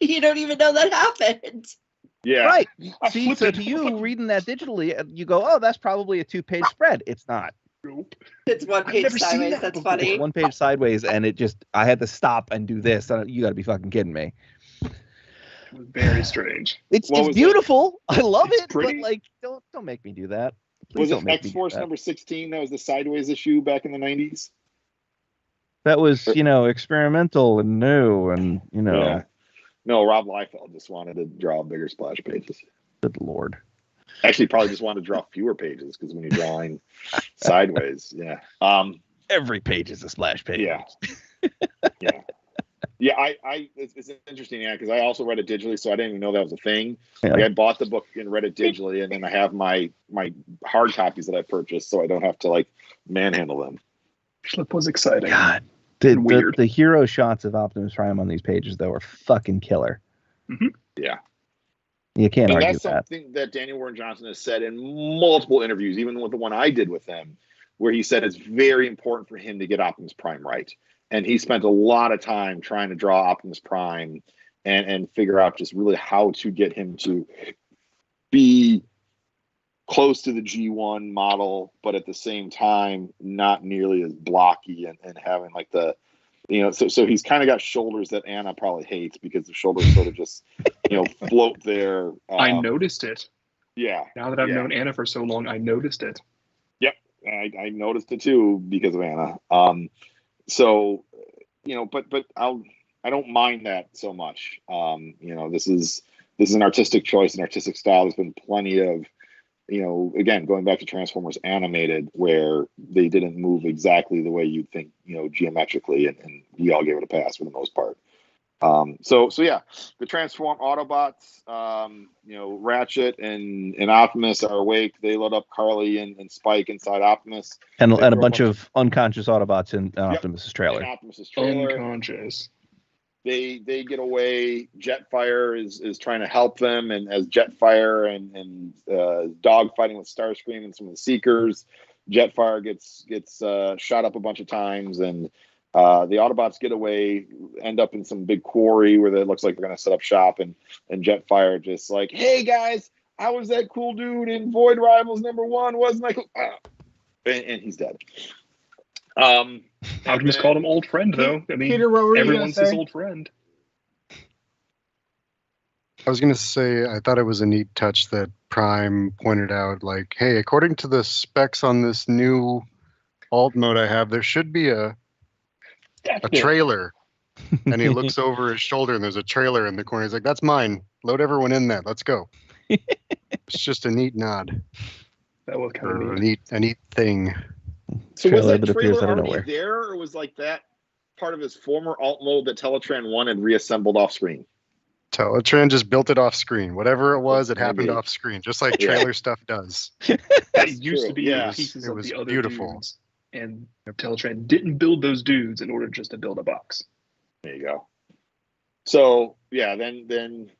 you don't even know that happened. Yeah. Right. I See, flipped so it. to you, reading that digitally, you go, oh, that's probably a 2-page spread. It's not. Nope. It's one I've page never seen sideways. that That's before. funny. It's 1 page sideways, and I had to stop and do this. You got to be fucking kidding me. It was very strange. It's What was it? beautiful. I love It's it, pretty. but like, don't make me do that. Please Was don't it make me do X-Force that. number 16? That was the sideways issue back in the 90s? That was, experimental and new, and Yeah. No, Rob Liefeld just wanted to draw bigger splash pages. good lord. Actually, probably just wanted to draw fewer pages because when you're drawing sideways, yeah. Every page is a splash page. Yeah. Yeah. Yeah, it's interesting, yeah, because I also read it digitally, so I didn't even know that was a thing. Yeah. Like, I bought the book and read it digitally, and then I have my hard copies that I purchased, so I don't have to like manhandle them. Flip was exciting. God, And weird. the hero shots of Optimus Prime on these pages though are fucking killer. Yeah. You can't And argue that's with that. something that Daniel Warren Johnson has said in multiple interviews, even with the one I did with him, where he said it's very important for him to get Optimus Prime right. And he spent a lot of time trying to draw Optimus Prime and figure out just really how to get him to be close to the G1 model, but at the same time, not nearly as blocky and having like the, so he's kind of got shoulders that Anna probably hates because the shoulders sort of just, float there. I noticed it. Yeah. Now that I've known Anna for so long, I noticed it. Yep. I noticed it too because of Anna. So, but I don't mind that so much. This is an artistic choice, an artistic style. There's been plenty of, again, going back to Transformers Animated, where they didn't move exactly the way you'd think, geometrically, and we all gave it a pass for the most part. So yeah, the Transform Autobots, Ratchet and Optimus are awake. They load up Carly and Spike inside Optimus. And a bunch of unconscious Autobots in Optimus's trailer. Unconscious. They get away. Jetfire is trying to help them, and as Jetfire and dog fighting with Starscream and some of the Seekers, Jetfire gets shot up a bunch of times, and the Autobots get away, end up in some big quarry where it looks like they're going to set up shop, and Jetfire just like, hey guys, I was that cool dude in Void Rivals #1, wasn't I cool? And he's dead. Optimus called him old friend, though. I mean, Peter, what were you everyone's gonna his say? old friend. I was going to say, I thought it was a neat touch that Prime pointed out, like, hey, according to the specs on this new alt mode I have, there should be a trailer. And he looks over his shoulder and there's a trailer in the corner. He's like, that's mine. Load everyone in that. Let's go. It's just a neat nod. That was kind Or of neat. a neat thing. So was Trailer that that appears trailer out of already nowhere. there, or was like that part of his former alt mode that Teletran 1 had reassembled off screen? Teletran just built it off screen. Whatever it was, it happened Maybe. off screen, just like trailer stuff does. That used to be Yeah. pieces It of was the other beautiful. dudes. And Teletran didn't build those dudes in order just to build a box. There you go. So yeah, then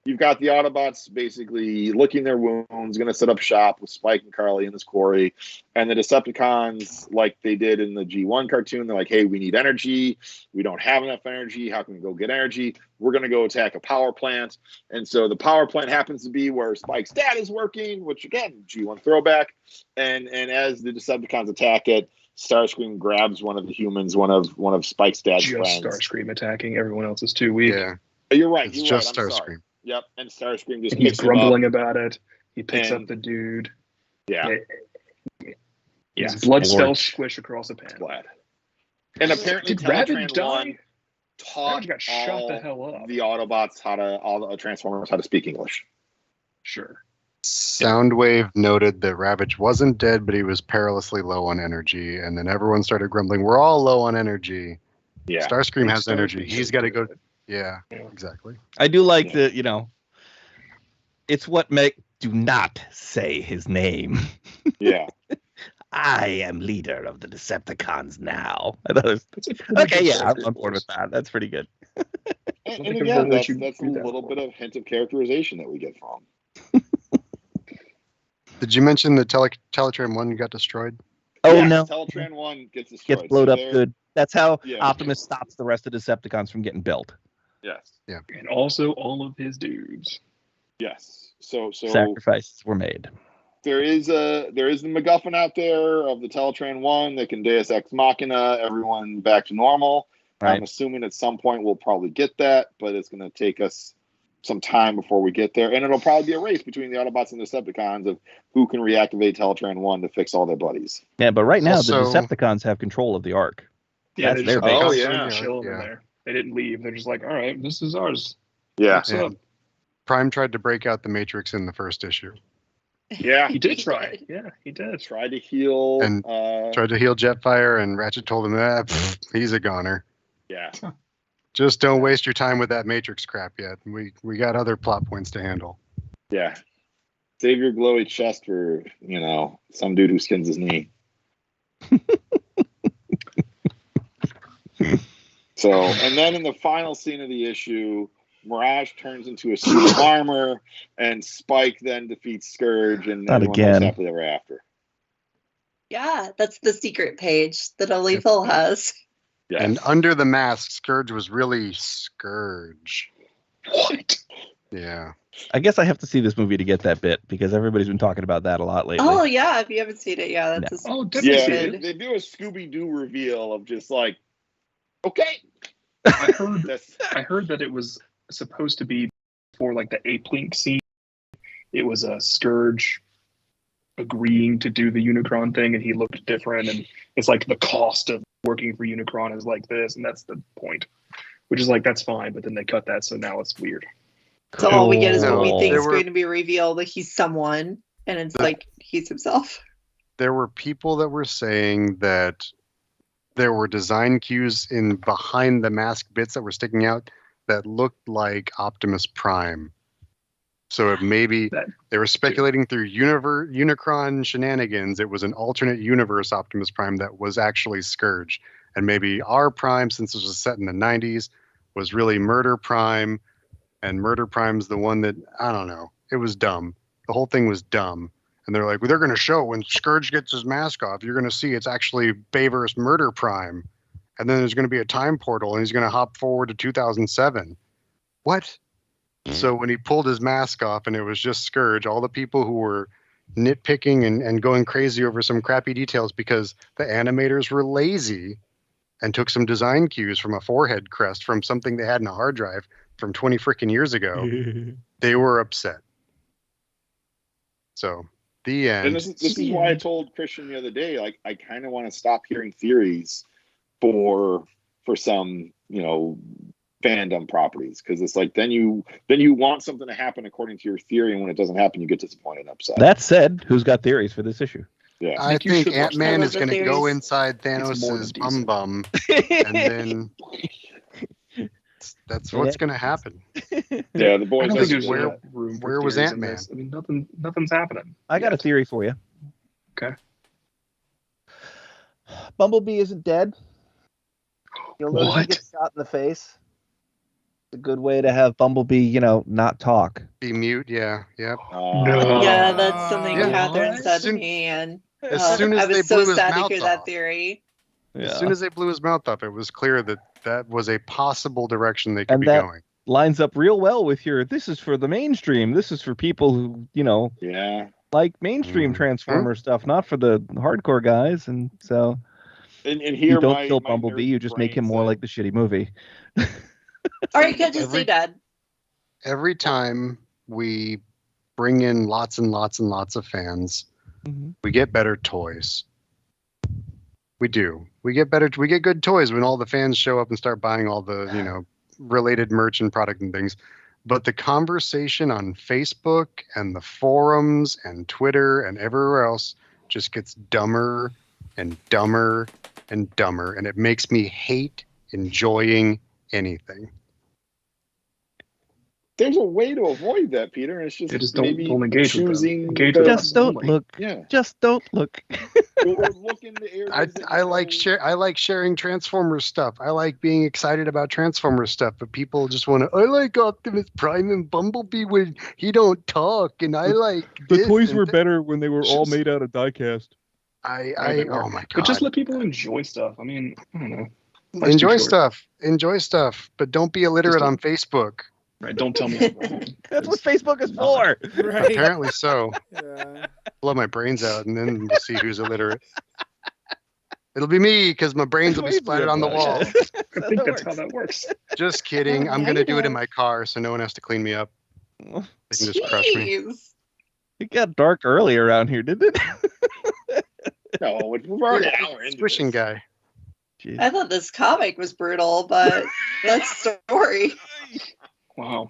you've got the Autobots basically licking their wounds, going to set up shop with Spike and Carly in this quarry, and the Decepticons, like they did in the G1 cartoon, they're like, hey, we need energy. We don't have enough energy. How can we go get energy? We're going to go attack a power plant. And so the power plant happens to be where Spike's dad is working, which again, G1 throwback. And as the Decepticons attack it, Starscream grabs one of the humans, one of Spike's dad's Just friends. Starscream attacking. Everyone else is too weak. Yeah, You're right. it's You're just right. I'm Starscream. sorry. Yep, and Starscream just And he's picks him up. grumbling about it. He picks And- up the dude. Yeah, His blood spells squish across a pan. glad. And apparently, Did Ravage Teletran die? 1 taught Ravage got shot all the hell up. the Autobots all the Transformers how to speak English. Sure. Soundwave noted that Ravage wasn't dead, but he was perilously low on energy. And then everyone started grumbling, we're all low on energy. Yeah, Starscream has Starscream energy. He's got to go. good. Yeah, Yeah. exactly. I do like it's what do not say his name. yeah. I am leader of the Decepticons now. I thought it was, That's a pretty okay, good yeah, I'm Starscream on board voice. with that. That's pretty good. And think of again, what you that's a do that little for. bit of hint of characterization that we get from him. Did you mention that Teletran 1 got destroyed? Oh Yes, no, Teletran 1 gets destroyed. gets blowed So up there- good. That's how Yeah. Optimus stops the rest of the Decepticons from getting built. Yes. And also all of his dudes. Yes. So Sacrifices were made. there is the MacGuffin out there of the Teletran 1 that can Deus Ex Machina everyone back to normal. Right. I'm assuming at some point we'll probably get that, but it's going to take us some time before we get there. And it'll probably be a race between the Autobots and the Decepticons of who can reactivate Teletran 1 to fix all their buddies. Yeah, but right now the Also- Decepticons have control of the Ark. Yeah, That's they're their just base. Oh, yeah. chilling in there. They didn't leave. They're just like, all right, this is ours. Yeah. What's up? And Prime tried to break out the Matrix in the first issue. Yeah. He did try. Yeah, he did. Tried to heal. And Tried to heal Jetfire, and Ratchet told him, he's a goner. yeah. Just don't waste your time with that Matrix crap yet. We got other plot points to handle. Yeah. Save your glowy chest for, some dude who skins his knee. So, and then in the final scene of the issue, Mirage turns into a suit of armor, and Spike then defeats Scourge, and Not everyone again. lives happily ever after. Yeah, that's the secret page that only Phil has. Yes. And under the mask, Scourge was really Scourge. What? Yeah. I guess I have to see this movie to get that bit because everybody's been talking about that a lot lately. Oh yeah, if you haven't seen it, yeah, that's Oh, definitely Yeah, see good. it. they do a Scooby-Doo reveal of just like, okay. I heard that it was supposed to be for like the ape link scene. It was a Scourge agreeing to do the Unicron thing, and he looked different, and it's like the cost of working for Unicron is like this, and that's the point. Which is like, that's fine, but then they cut that, so now it's weird. So all we get is what we No, think there is were- going to be revealed that he's someone, and it's like he's himself. There were people that were saying that there were design cues in behind the mask bits that were sticking out that looked like Optimus Prime. So it maybe they were speculating through Unicron shenanigans. It was an alternate universe Optimus Prime that was actually Scourge. And maybe our Prime, since this was set in the 90s, was really Murder Prime. And Murder Prime's the one that, I don't know. It was dumb. The whole thing was dumb. And they're like, well, they're going to show when Scourge gets his mask off, you're going to see it's actually Bayverse Murder Prime. And then there's going to be a time portal, and he's going to hop forward to 2007. What? So when he pulled his mask off and it was just Scourge, all the people who were nitpicking and going crazy over some crappy details because the animators were lazy and took some design cues from a forehead crest from something they had in a hard drive from 20 freaking years ago, they were upset. So the end. And this is why I told Christian the other day, like, I kind of want to stop hearing theories for some, fandom properties, because it's like then you want something to happen according to your theory, and when it doesn't happen, you get disappointed and upset. That said, who's got theories for this issue? Yeah, I think should watch Ant-Man that. is going to go inside It's more than Thanos' decent. bum, and then that's what's going to happen. yeah. The I boys. don't think there's where- room for where was theories in Ant-Man? this. I mean, nothing's happening. I got a theory for you. Okay. Bumblebee isn't dead. You'll notice he What? gets shot in the face. It's a good way to have Bumblebee, not talk. Be mute, yeah. No. Yeah, that's something Yeah. Catherine said to Soon- me, and As soon as I they was blew so his sad to mouth hear that off. theory. As soon as they blew his mouth up, it was clear that was a possible direction they could And be that- going. Lines up real well with your, this is for the mainstream. This is for people who, Yeah, like mainstream Mhm. Transformer stuff, not for the hardcore guys. And so and you here don't kill Bumblebee, you just make him more like the shitty movie. All right, can't just say dead. Every time we bring in lots and lots and lots of fans, we get better toys. We do. We get good toys when all the fans show up and start buying all the, related merch and product and things. But the conversation on Facebook and the forums and Twitter and everywhere else just gets dumber and dumber and dumber. And it makes me hate enjoying anything. There's a way to avoid that, Peter. And it's just, They just maybe don't engage with them. choosing. Engage the- with Just don't only. look. Yeah, Just don't look. or look in the areas. that I you like know- I like sharing Transformers stuff. I like being excited about Transformers stuff, but people just want to. I like Optimus Prime and Bumblebee when he don't talk, and I like this and that. better when they were all made out of diecast. Oh my god! But just let people enjoy stuff. I mean, I don't know. Life's enjoy too short. stuff, but don't be illiterate Just on Facebook. Right? Don't tell me. I'm wrong. That's what Facebook is for. Right. Apparently so. Yeah. Blow my brains out, and then we'll see who's illiterate. It'll be me because my brains will be splattered on the wall. I think that's how that works. Just kidding. I'm gonna do it in my car, so no one has to clean me up. They can just crush me. Jeez. It got dark early around here, didn't it? No, we're already an hour into Swishing this. guy. Jeez. I thought this comic was brutal, but that story. Wow.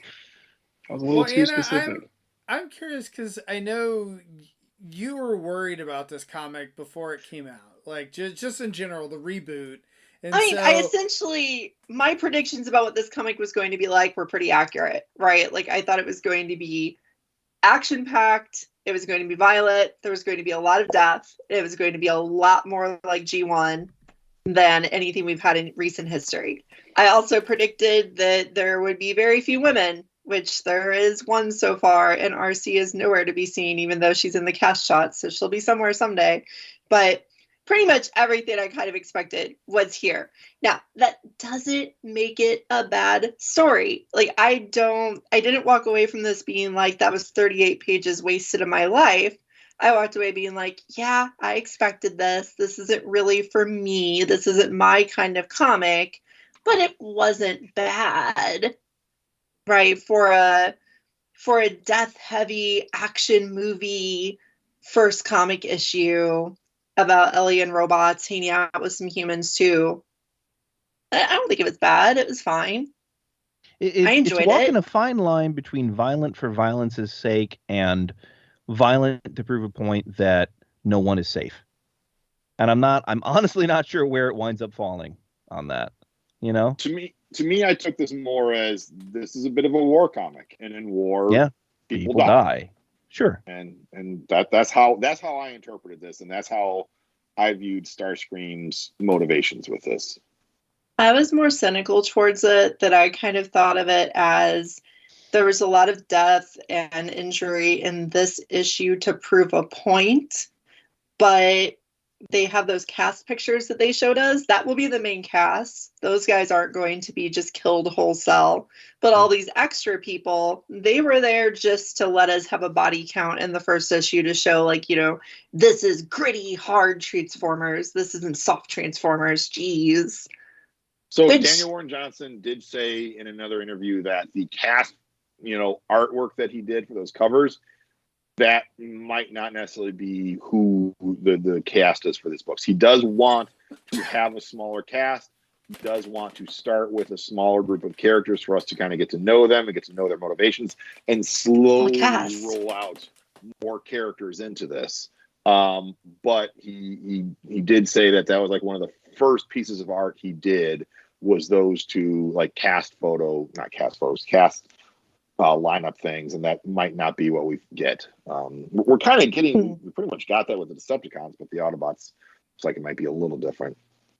I was a little too specific. I'm curious because I know you were worried about this comic before it came out, like just in general, the reboot. And I mean, so, I essentially, my predictions about what this comic was going to be like were pretty accurate, right? Like, I thought it was going to be action-packed. It was going to be violent. There was going to be a lot of death. It was going to be a lot more like G1. than anything we've had in recent history. I also predicted that there would be very few women, which there is one so far, and RC is nowhere to be seen, even though she's in the cast shot, so she'll be somewhere someday. But pretty much everything I kind of expected was here. Now, that doesn't make it a bad story. Like, I didn't walk away from this being like, that was 38 pages wasted of my life. I walked away being like, yeah, I expected this. This isn't really for me. This isn't my kind of comic, but it wasn't bad, right? For a death-heavy action movie first comic issue about alien robots hanging out with some humans too. I don't think it was bad. It was fine. I enjoyed it's walking it. a fine line between violent for violence's sake and violent to prove a point that no one is safe. And I'm honestly not sure where it winds up falling on that. You know? To me, I took this more as this is a bit of a war comic, and in war, Yeah. people People die. Sure. and that's how I interpreted this, and that's how I viewed Starscream's motivations with this. I was more cynical towards it, that I kind of thought of it as there was a lot of death and injury in this issue to prove a point, but they have those cast pictures that they showed us. That will be the main cast. Those guys aren't going to be just killed wholesale. But all these extra people, they were there just to let us have a body count in the first issue to show, like, you know, this is gritty, hard Transformers. This isn't soft Transformers. Jeez. So Which- Daniel Warren Johnson did say in another interview that the cast, artwork that he did for those covers, that might not necessarily be who the cast is for this book. He does want to have a smaller cast. He does want to start with a smaller group of characters for us to kind of get to know them and get to know their motivations, and slowly roll out more characters into this. But he did say that was like one of the first pieces of art he did was those two, like, cast lineup things, and that might not be what we get. We're kind of getting, we pretty much got that with the Decepticons, but the Autobots looks like it might be a little different.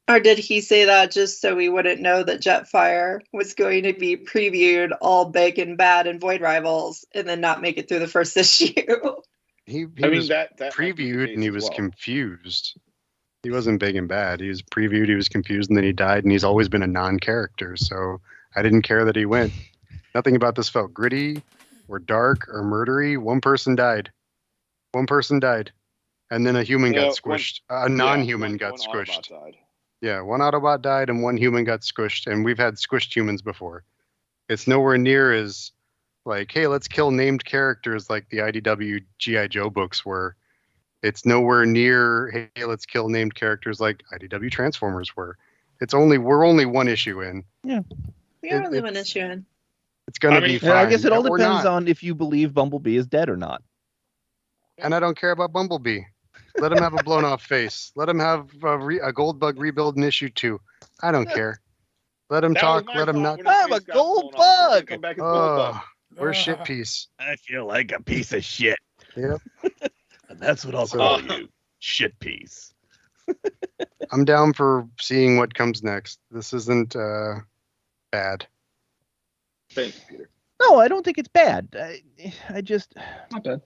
Or did he say that just so we wouldn't know that Jetfire was going to be previewed all big and bad and Void Rivals and then not make it through the first issue? He I mean, was that might be the previewed case and he as was well. confused. He wasn't big and bad. He was previewed, he was confused, and then he died, and he's always been a non-character, so I didn't care that he went. Nothing about this felt gritty or dark or murdery. One person died. And then a human got squished. A non-human got squished. Yeah, one Autobot died and one human got squished, and we've had squished humans before. It's nowhere near as like, hey, let's kill named characters like the IDW G.I. Joe books were. It's nowhere near, hey, let's kill named characters like IDW Transformers were. We're only one issue in. We are only one issue in. It's gonna be fine. Yeah, I guess it all or depends not. on if you believe Bumblebee is dead or not. And I don't care about Bumblebee. Let him have a blown off face. Let him have a Goldbug rebuild in issue 2. I don't care. Let him talk. Let him not. I'm a gold bug. Come back as Goldbug. We're shit piece. I feel like a piece of shit. Yep. And that's what I'll call you. Shit piece. I'm down for seeing what comes next. This isn't bad. Thank you, Peter. No, I don't think it's bad. I just Not bad.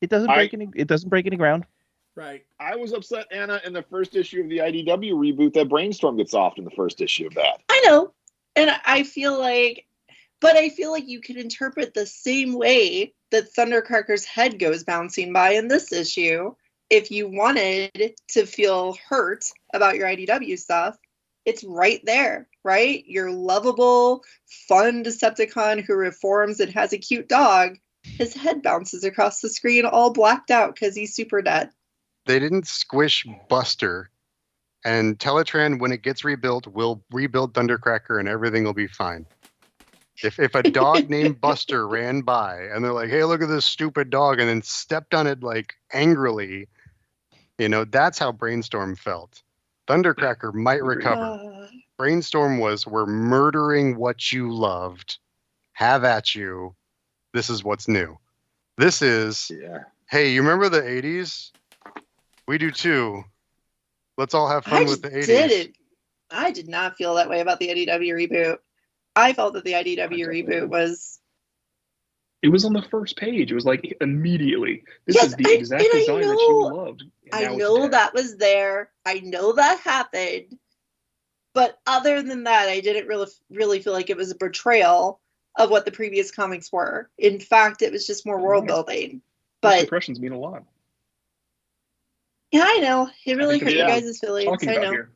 it doesn't break any ground. Right. I was upset, Anna, in the first issue of the IDW reboot that Brainstorm gets off in the first issue of that. I know. And I feel like you could interpret the same way that Thundercracker's head goes bouncing by in this issue. If you wanted to feel hurt about your IDW stuff, it's right there, right? Your lovable, fun Decepticon who reforms and has a cute dog. His head bounces across the screen all blacked out because he's super dead. They didn't squish Buster, and Teletran, when it gets rebuilt, will rebuild Thundercracker and everything will be fine. If a dog named Buster ran by and they're like, hey, look at this stupid dog, and then stepped on it like angrily, that's how Brainstorm felt. Thundercracker might recover. Brainstorm was, we're murdering what you loved. Have at you. This is what's new. This is, hey, you remember the 80s? We do too. Let's all have fun I with just the 80s. didn't. I did not feel that way about the IDW reboot. I felt that the IDW reboot was. It was on the first page. It was like immediately. This Yes, is the exact and I design that know- you loved. And I now it's know dead. that was there. I know that happened. But other than that, I didn't really feel like it was a portrayal of what the previous comics were. In fact, it was just more world building. First But impressions mean a lot. yeah, I know. It really hurt you yeah. guys' feelings. Talking I about know. here.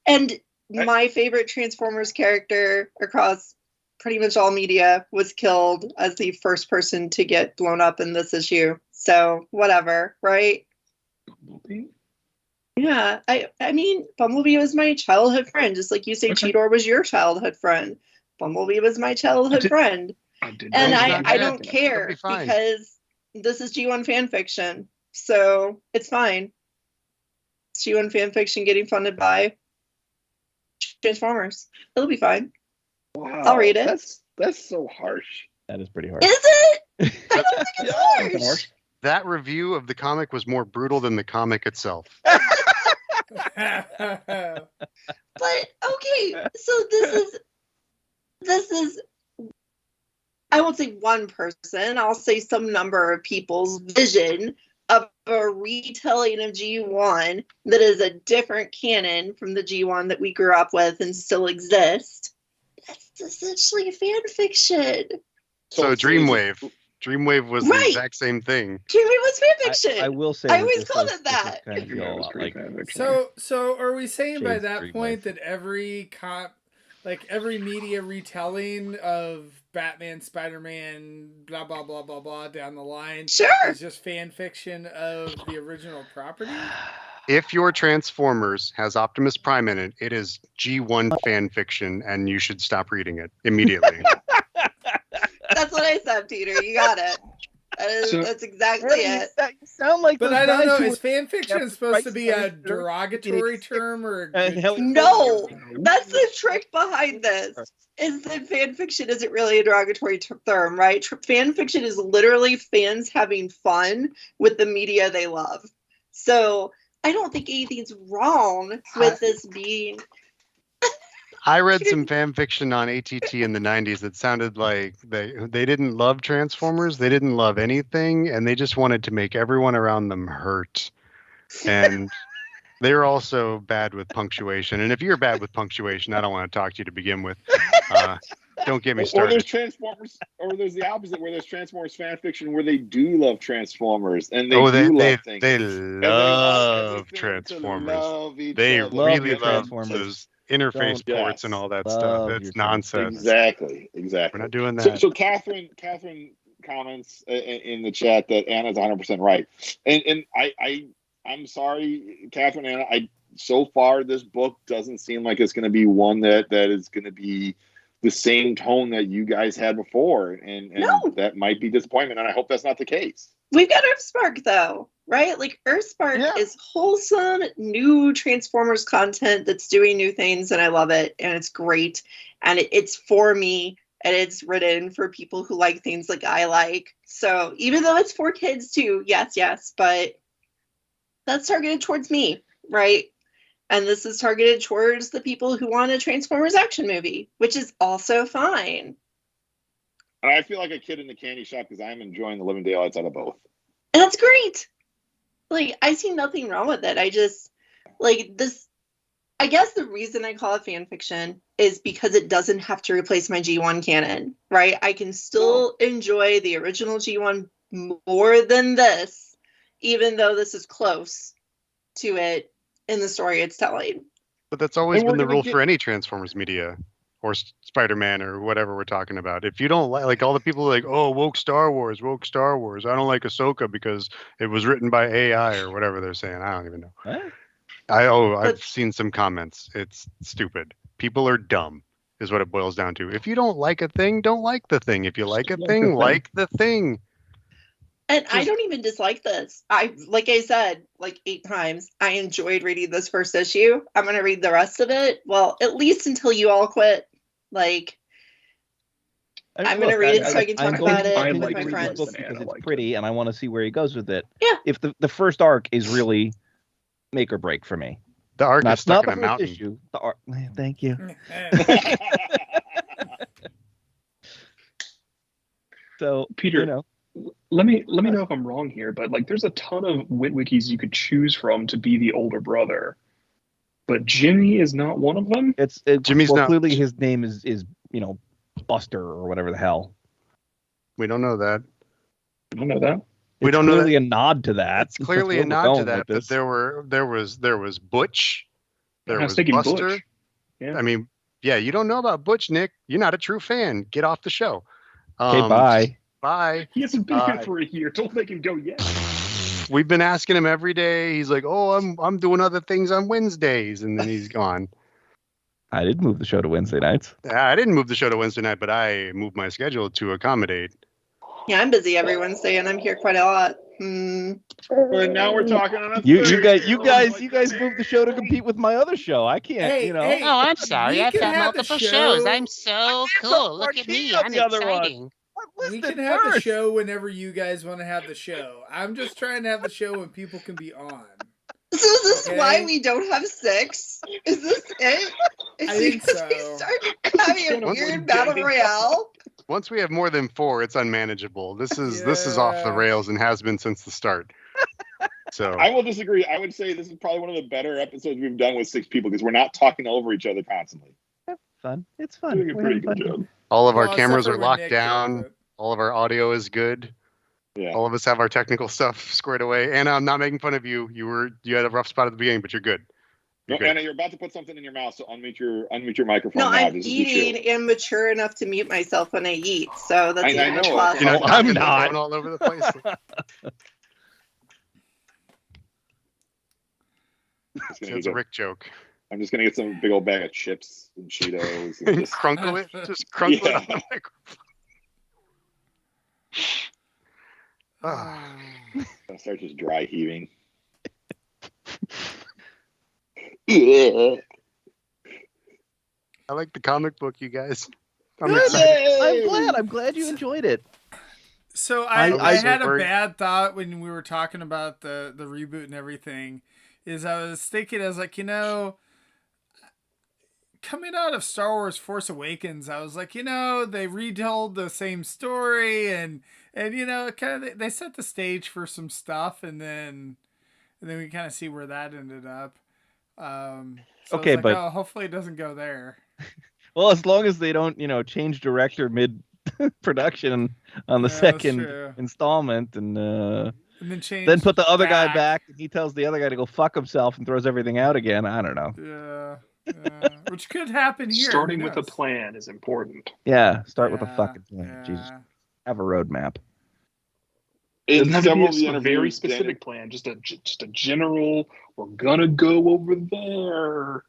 And my favorite Transformers character across pretty much all media was killed as the first person to get blown up in this issue. So whatever, right? Bumblebee? Yeah, I mean, Bumblebee was my childhood friend, just like you say Okay. Cheetor was your childhood friend. Bumblebee was my childhood friend. I did And not Well, know not I yet. don't That'll care be fine. because this is G1 fan fiction. So it's fine. It's G1 fan fiction getting funded by Transformers. It'll be fine. Wow, I'll read it. That's so harsh. That is pretty hard. Is it? I don't think it's harsh. harsh. That review of the comic was more brutal than the comic itself. But okay, so this is I won't say one person, I'll say some number of people's vision of a retelling of G1 that is a different canon from the G1 that we grew up with and still exist. That's essentially a fan fiction. So Dreamwave. Dreamwave was the Right. exact same thing. Dreamwave was fan fiction. I will say I that always this called does- it this does that. kind of feel a lot like So are we saying by Shades that Dreamwave. point that every every media retelling of Batman, Spider-Man, blah blah blah blah blah down the line Sure. is just fan fiction of the original property? If your Transformers has Optimus Prime in it, it is G1 fan fiction, and you should stop reading it immediately. That's what I said, Peter. You got it. That's exactly it. You sound like But those I don't guys know. who Is were- fan fiction Yeah, supposed to be a right, derogatory term or a And good hell- term? No, that's the trick behind this. Is that fan fiction isn't really a derogatory term, right? Fan fiction is literally fans having fun with the media they love. So I don't think anything's wrong with this being. I read some fan fiction on ATT in the 90s that sounded like they didn't love Transformers, they didn't love anything, and they just wanted to make everyone around them hurt. And they're also bad with punctuation. And if you're bad with punctuation, I don't want to talk to you to begin with. Don't get me Or there's started. Transformers, or there's the opposite, where there's Transformers fan fiction where they do love Transformers and they Oh, do they love things. they And they want love everything to Transformers. love each They other. Love really your love Transformers. those interface Don't- ports and Yes. all that Love stuff. your It's nonsense. Exactly. We're not doing So, that. so Catherine comments in the chat that Anna's 100% right, and I'm sorry, Catherine. Anna, so far this book doesn't seem like it's going to be one that is going to be the same tone that you guys had before, and No. that might be disappointment, and I hope that's not the case. We've got Earthspark though, right? Like Earthspark Yeah. is wholesome, new Transformers content that's doing new things, and I love it, and it's great, and it's for me, and it's written for people who like things like I like. So even though it's for kids too, yes, but that's targeted towards me, right? And this is targeted towards the people who want a Transformers action movie, which is also fine. And I feel like a kid in the candy shop because I'm enjoying the living daylights out of both. And that's great. Like, I see nothing wrong with it. I just, like, this, I guess the reason I call it fan fiction is because it doesn't have to replace my G1 canon, right? I can still enjoy the original G1 more than this, even though this is close to it in the story it's telling. But that's always And we're been the gonna rule get- for any Transformers media or Spider-Man or whatever we're talking about. If you don't like all the people are like, oh, woke Star Wars. I don't like Ahsoka because it was written by AI or whatever they're saying. I don't even know. What? I've But- seen some comments. It's stupid. People are dumb is what it boils down to. If you don't like a thing, don't like the thing. If you like a Like thing, the thing. like the thing. And I don't even dislike this. Like I said, like 8 times, I enjoyed reading this first issue. I'm going to read the rest of it. Well, at least until you all quit. Like, I'm gonna read it so I can talk about it I with like my reading friends. this because and it's I like pretty, and I want to see where he goes with it. Yeah. If the first arc is really make or break for me, The arc is Not stuck the in a first mountain. issue. The arc. Thank you. So Peter, you know, let me know if I'm wrong here, but like there's a ton of Witwikis you could choose from to be the older brother, but Jimmy is not one of them. Jimmy's not. clearly his name is Buster or whatever the hell. We don't know that. I don't know that. We It's don't know clearly that. a nod to that. It's clearly a That's where we're nod to going that. with But this. there was Butch. There I was was thinking Buster. Butch. Yeah. I mean, yeah, you don't know about Butch, Nick. You're not a true fan. Get off the show. Okay, bye. Bye. He hasn't been here for a year. Don't make him go yet. We've been asking him every day. He's like, "Oh, I'm doing other things on Wednesdays," and then he's gone. I did move the show to Wednesday nights. I didn't move the show to Wednesday night, but I moved my schedule to accommodate. Yeah, I'm busy every Wednesday, and I'm here quite a lot. But now we're talking on a You Thursday. guys moved the show to compete with my other show. I can't, Hey, hey, Oh, I'm sorry. we I've can got have the multiple show- shows. I'm so cool. Look at me. Marquis on I'm the other one. exciting. we can have the show whenever you guys want to have the show. I'm just trying to have the show when people can be on. So is this Okay. why we don't have 6? Is this it? Is I think because we so. start having a weird battle royale? Once we have more than 4, it's unmanageable. This is off the Yeah. rails and has been since the start. So I will disagree. I would say this is probably one of the better episodes we've done with 6 people because we're not talking over each other constantly. Fun. It's fun. Doing a We're pretty having good fun. job. all of our Well, cameras except are for when locked Nick down. does it. All of our audio is good. Yeah. All of us have our technical stuff squared away. Anna, I'm not making fun of you. You had a rough spot at the beginning, but you're good. No, You're good. Anna, you're about to put something in your mouth, so unmute your microphone. No, now. I'm This is you eating and mature enough to mute myself when I eat, so that's I even know. a plus. You're not I'm knocking the not. phone all over the place. Just gonna It's a get- Rick joke. I'm just gonna get some big old bag of chips and Cheetos. And just, Crunkle it. Just crunkle it Yeah. on the microphone. Ah. I'll start just dry heaving. Yeah. I like the comic book, you guys. I'm Good. excited. I'm glad you enjoyed it. So I I had so a worried. bad thought when we were talking about the reboot and everything. Is I was thinking, I was like, coming out of Star Wars Force Awakens, I was like, they retold the same story and kind of they set the stage for some stuff, and then we kind of see where that ended up. So I was Okay, like, but- oh, hopefully it doesn't go there. Well, as long as they don't, change director mid production on the Yeah, that's second true. installment, and And change then put the other guy back, and he tells the other guy to go fuck himself and throws everything out again. I don't know. Yeah, which could happen here. Starting who with a knows? plan is important. Yeah, start with a Yeah, fucking plan. Jesus, yeah. have a roadmap. In Doesn't have to be several of the a very interviews, specific plan. Just a general. We're gonna go over there.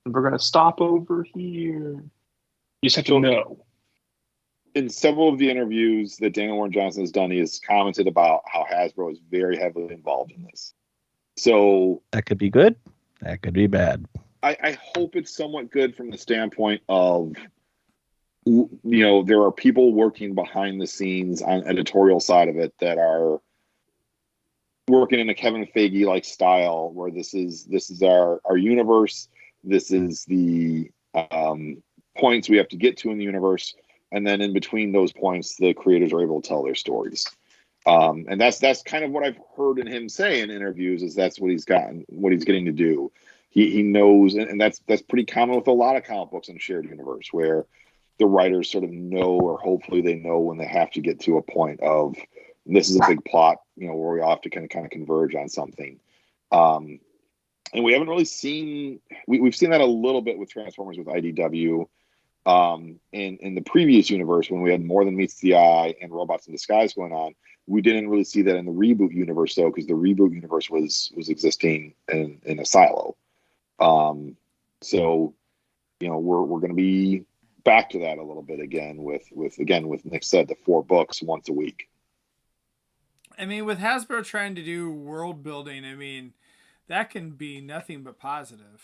And we're gonna stop over here. You just have to know. in several of the interviews that Daniel Warren Johnson has done, he has commented about how Hasbro is very heavily involved in this. So That could be good. That could be bad. I hope it's somewhat good from the standpoint of, there are people working behind the scenes on editorial side of it that are working in a Kevin Feige like style, where this is our universe. This is the points we have to get to in the universe. And then in between those points, the creators are able to tell their stories. And that's kind of what I've heard in him say in interviews, is that's what he's getting to do. He knows, and that's pretty common with a lot of comic books in a shared universe, where the writers sort of know, or hopefully they know, when they have to get to a point of, this is a big plot, where we all have to kind of converge on something. And we haven't really seen, we've seen that a little bit with Transformers with IDW. In the previous universe, when we had More Than Meets the Eye and Robots in Disguise going on, we didn't really see that in the reboot universe, though, because the reboot universe was existing in a silo. So we're going to be back to that a little bit again with Nick said, the 4 books once a week. I mean, with Hasbro trying to do world building, I mean, that can be nothing but positive.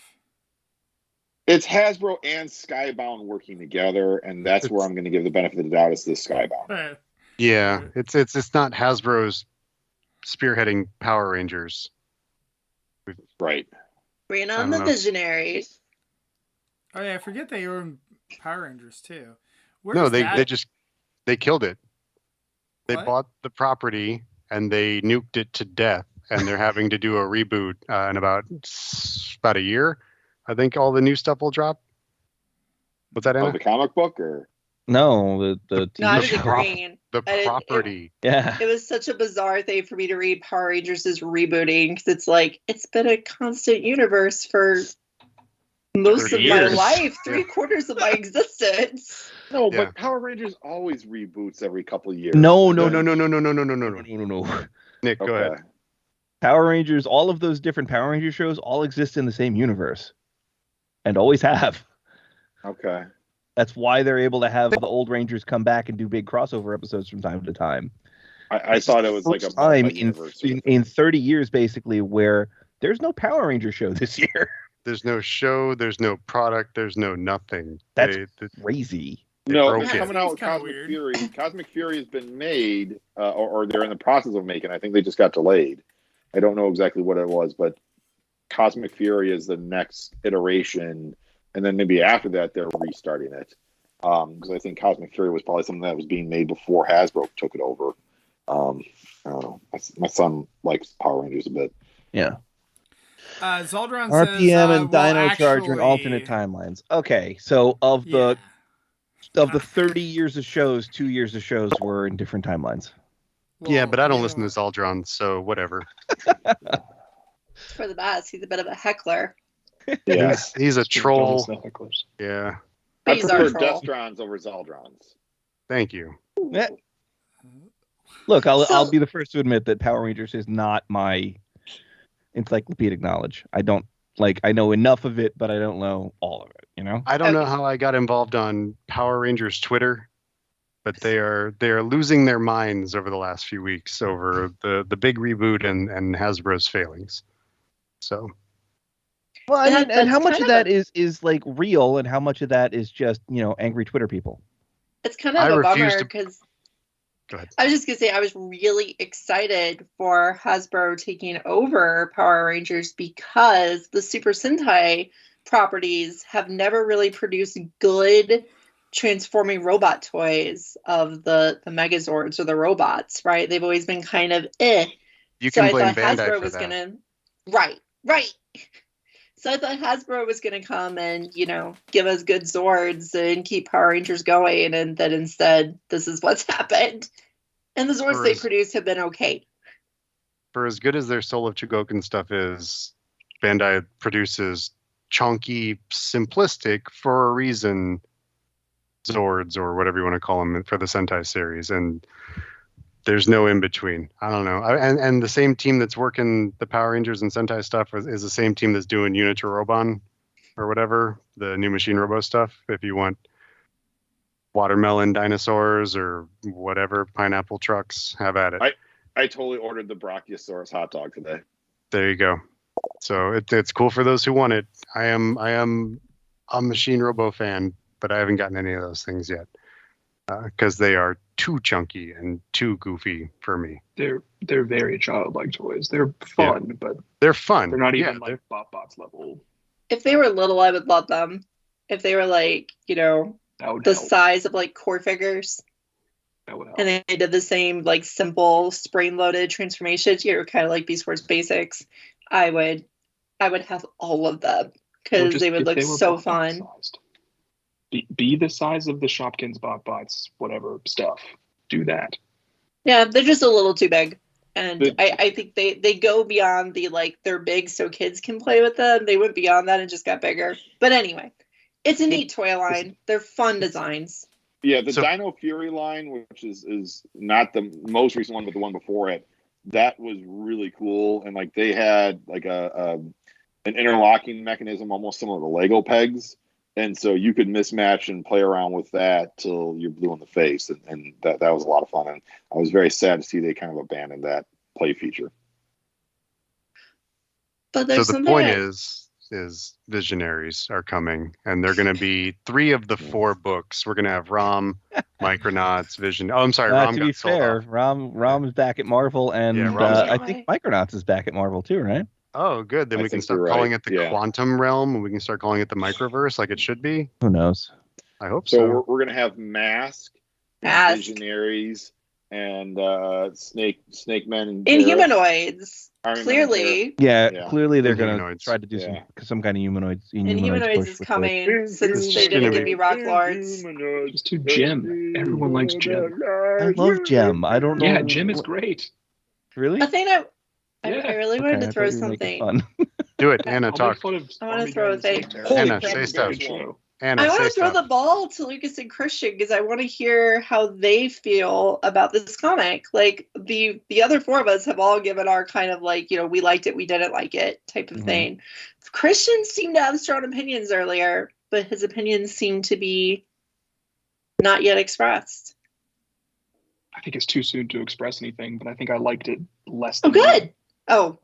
It's Hasbro and Skybound working together, and that's where I'm going to give the benefit of the doubt is the Skybound. Yeah, it's not Hasbro's spearheading Power Rangers. Right. Bring I on don't the know. Visionaries. Oh yeah, I forget they own Power Rangers too. No, Where's that? they killed it. They What? bought the property and they nuked it to death, and they're having to do a reboot in about a year. I think all the new stuff will drop. What's that, Of Anna? the comic book, or No, the No, I TV was show. agreeing. The I didn't- property. Yeah. It was such a bizarre thing for me to read Power Rangers is rebooting because it's like it's been a constant universe for most 30 of my years. life, Yeah. 3/4 of my existence. no? Yeah. But Power Rangers always reboots every couple of years. No. No. Nick, go ahead. Okay. Power Rangers, all of those different Power Ranger shows all exist in the same universe. And always have. Okay. That's why they're able to have the old Rangers come back and do big crossover episodes from time to time. I thought it was like a First time multi-universe sort of in 30 years, basically, where there's no Power Ranger show this year. There's no show, there's no product, there's no nothing. That's They crazy. No, broke it's it. coming out with Seems kinda Cosmic weird. Fury. Cosmic Fury has been made, or they're in the process of making. I think they just got delayed. I don't know exactly what it was, but Cosmic Fury is the next iteration, and then maybe after that they're restarting it. Because I think Cosmic Fury was probably something that was being made before Hasbro took it over. I don't know. My son likes Power Rangers a bit. Yeah. Zaldron RPM says, and well, Dino Charger and alternate actually- timelines. Okay, so of the Yeah. 30 years of shows, 2 years of shows were in different timelines. Yeah, Well, but I don't you listen know- to Zaldron, so whatever. It's for the best. He's a bit of a heckler. Yeah, He's a troll. Don't listen to hecklers. Yeah. I He's our prefer troll. Destrons over Zaldrons. Thank you. Eh. Look, I'll So- be the first to admit that Power Rangers is not my encyclopedic knowledge. I know enough of it, but I don't know all of it, you know? I don't know Okay. how I got involved on Power Rangers Twitter, but they are losing their minds over the last few weeks over the big reboot and Hasbro's failings. So Well, I Yeah, mean, and how that's much kind of that is like real and how much of that is just, angry Twitter people? It's kind I of a refuse bummer to- because Go ahead. I was just gonna say I was really excited for Hasbro taking over Power Rangers because the Super Sentai properties have never really produced good transforming robot toys of the Megazords or the robots, right? They've always been kind of you So can I blame thought Bandai Hasbro for was that. gonna right. So I thought Hasbro was gonna come and give us good Zords and keep Power Rangers going, and then instead this is what's happened. And the Zords they Whereas- produce have been okay. For as good as their Soul of Chogokin stuff is, Bandai produces chunky, simplistic, for a reason, Zords or whatever you want to call them for the Sentai series, and there's no in between. I don't know. And the same team that's working the Power Rangers and Sentai stuff is the same team that's doing Unitrobon or whatever, the New Machine Robo stuff. If you want watermelon dinosaurs or whatever, pineapple trucks, have at it. I totally ordered the Brachiosaurus hot dog today. There you go. So it's cool for those who want it. I am a Machine Robo fan, but I haven't gotten any of those things yet because they are too chunky and too goofy for me. They're very childlike toys. They're fun, but They're fun. they're not Yeah, even like BotBots level. If they were little, I would love them. If they were like, That would the help. size of like core figures, That would help. and they did the same like simple spring-loaded transformations, kind of like Beast Wars Basics, I would have all of them Or because just they would if look were so BotBot fun. sized. Be the size of the Shopkins BotBots, whatever stuff. Do that. Yeah, they're just a little too big. And But- I think they go beyond the like they're big so kids can play with them. They went beyond that and just got bigger. But anyway, it's a neat toy line. They're fun designs. Yeah, the So- Dino Fury line, which is not the most recent one, but the one before it, that was really cool. And like they had like an interlocking mechanism, almost similar to Lego pegs. And so you could mismatch and play around with that till you're blue in the face. And that was a lot of fun. And I was very sad to see they kind of abandoned that play feature. But So there's the some point that- is Visionaries are coming, and they're going to be 3 of the 4 books. We're going to have Rom, Micronauts, Vision. Oh, I'm sorry, Rom To got be sold fair, off. Rom is back at Marvel, and Yeah, Rom's I back. think Micronauts is back at Marvel too, right? Oh, good. Then I we can think stop you're calling right, it the yeah. quantum realm, and we can start calling it the microverse like it should be. Who knows? I hope So so. we're gonna have Mask, Mask. Visionaries, and Snake Men and Inhumanoids. Iron Man Clearly. Yeah, Yeah. clearly they're going to Inhumanoids. try to do Yeah. some kind of humanoids. Inhumanoids push is with coming since It's they gonna didn't be- give me Rock Lords. Just do Jim. Everyone likes Jim. I love Gem. I don't know. Yeah, Jim is great. Really? A thing I Yeah. really wanted to I throw thought you were making something. fun. Do it, Anna. I'll Talk. make fun of I wanna Army throw guys a thing. like Terry. Holy Anna, crap, say it's stuff. very slow. Anna, I say want to throw stuff. the ball to Lucas and Christian because I want to hear how they feel about this comic. Like the other four of us have all given our kind of like, we liked it, we didn't like it type of Mhm. thing. Christian seemed to have strong opinions earlier, but his opinions seem to be not yet expressed. I think it's too soon to express anything, but I think I liked it less Oh, than you. good. Oh,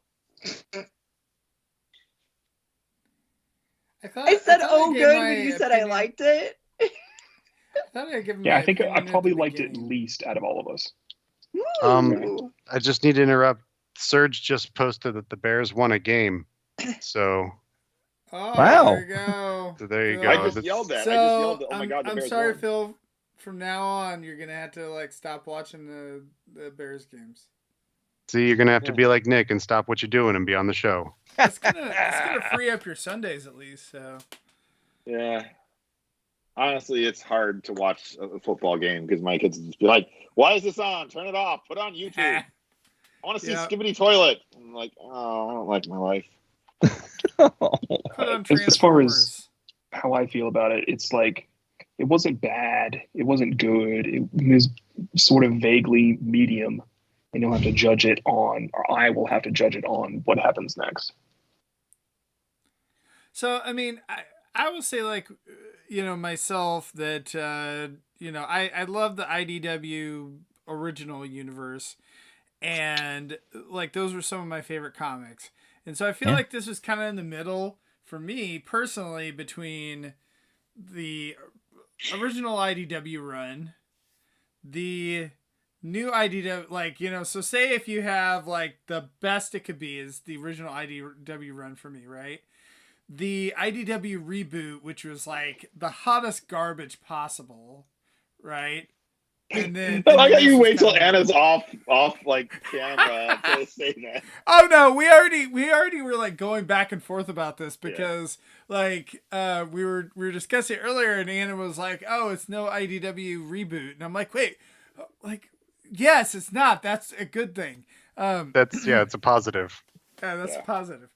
I said, oh, good when you said I liked it. I thought I'd given Yeah, my I think I opinion at probably the liked it beginning. least out of all of us. Ooh. I just need to interrupt. Serge just posted that the Bears won a game. So Oh, Wow. there you go. there you Phil. go. I just That's- yelled that. So I just yelled that. Oh my I'm, god, the I'm Bears sorry, won. Phil. From now on, you're gonna have to like stop watching the Bears games. See, you're gonna have to be like Nick and stop what you're doing and be on the show. It's gonna free up your Sundays at least. So Yeah. Honestly, it's hard to watch a football game because my kids just be like, "Why is this on? Turn it off. Put it on YouTube. I want to see Yeah. Skibbity Toilet." I'm like, "Oh, I don't like my life." put on As far as Transformers. how I feel about it, it's like it wasn't bad, it wasn't good, it was sort of vaguely medium, and you'll have to judge it on, or I will have to judge it on what happens next. So I mean, I will say like, myself that I love the IDW original universe, and like those were some of my favorite comics, and so I feel Yeah. like this was kind of in the middle for me personally between the original IDW run, the new IDW, like, so say if you have like the best it could be is the original IDW run for me, right? The IDW reboot, which was like the hottest garbage possible, right? And then I got this you was wait till kinda- Anna's off like camera to say that. Oh no, we already were like going back and forth about this because like we were discussing it earlier and Anna was like, "Oh, it's no IDW reboot." And I'm like, "Wait. Like yes, it's not. That's a good thing." It's a positive. Yeah, that's Yeah. positive.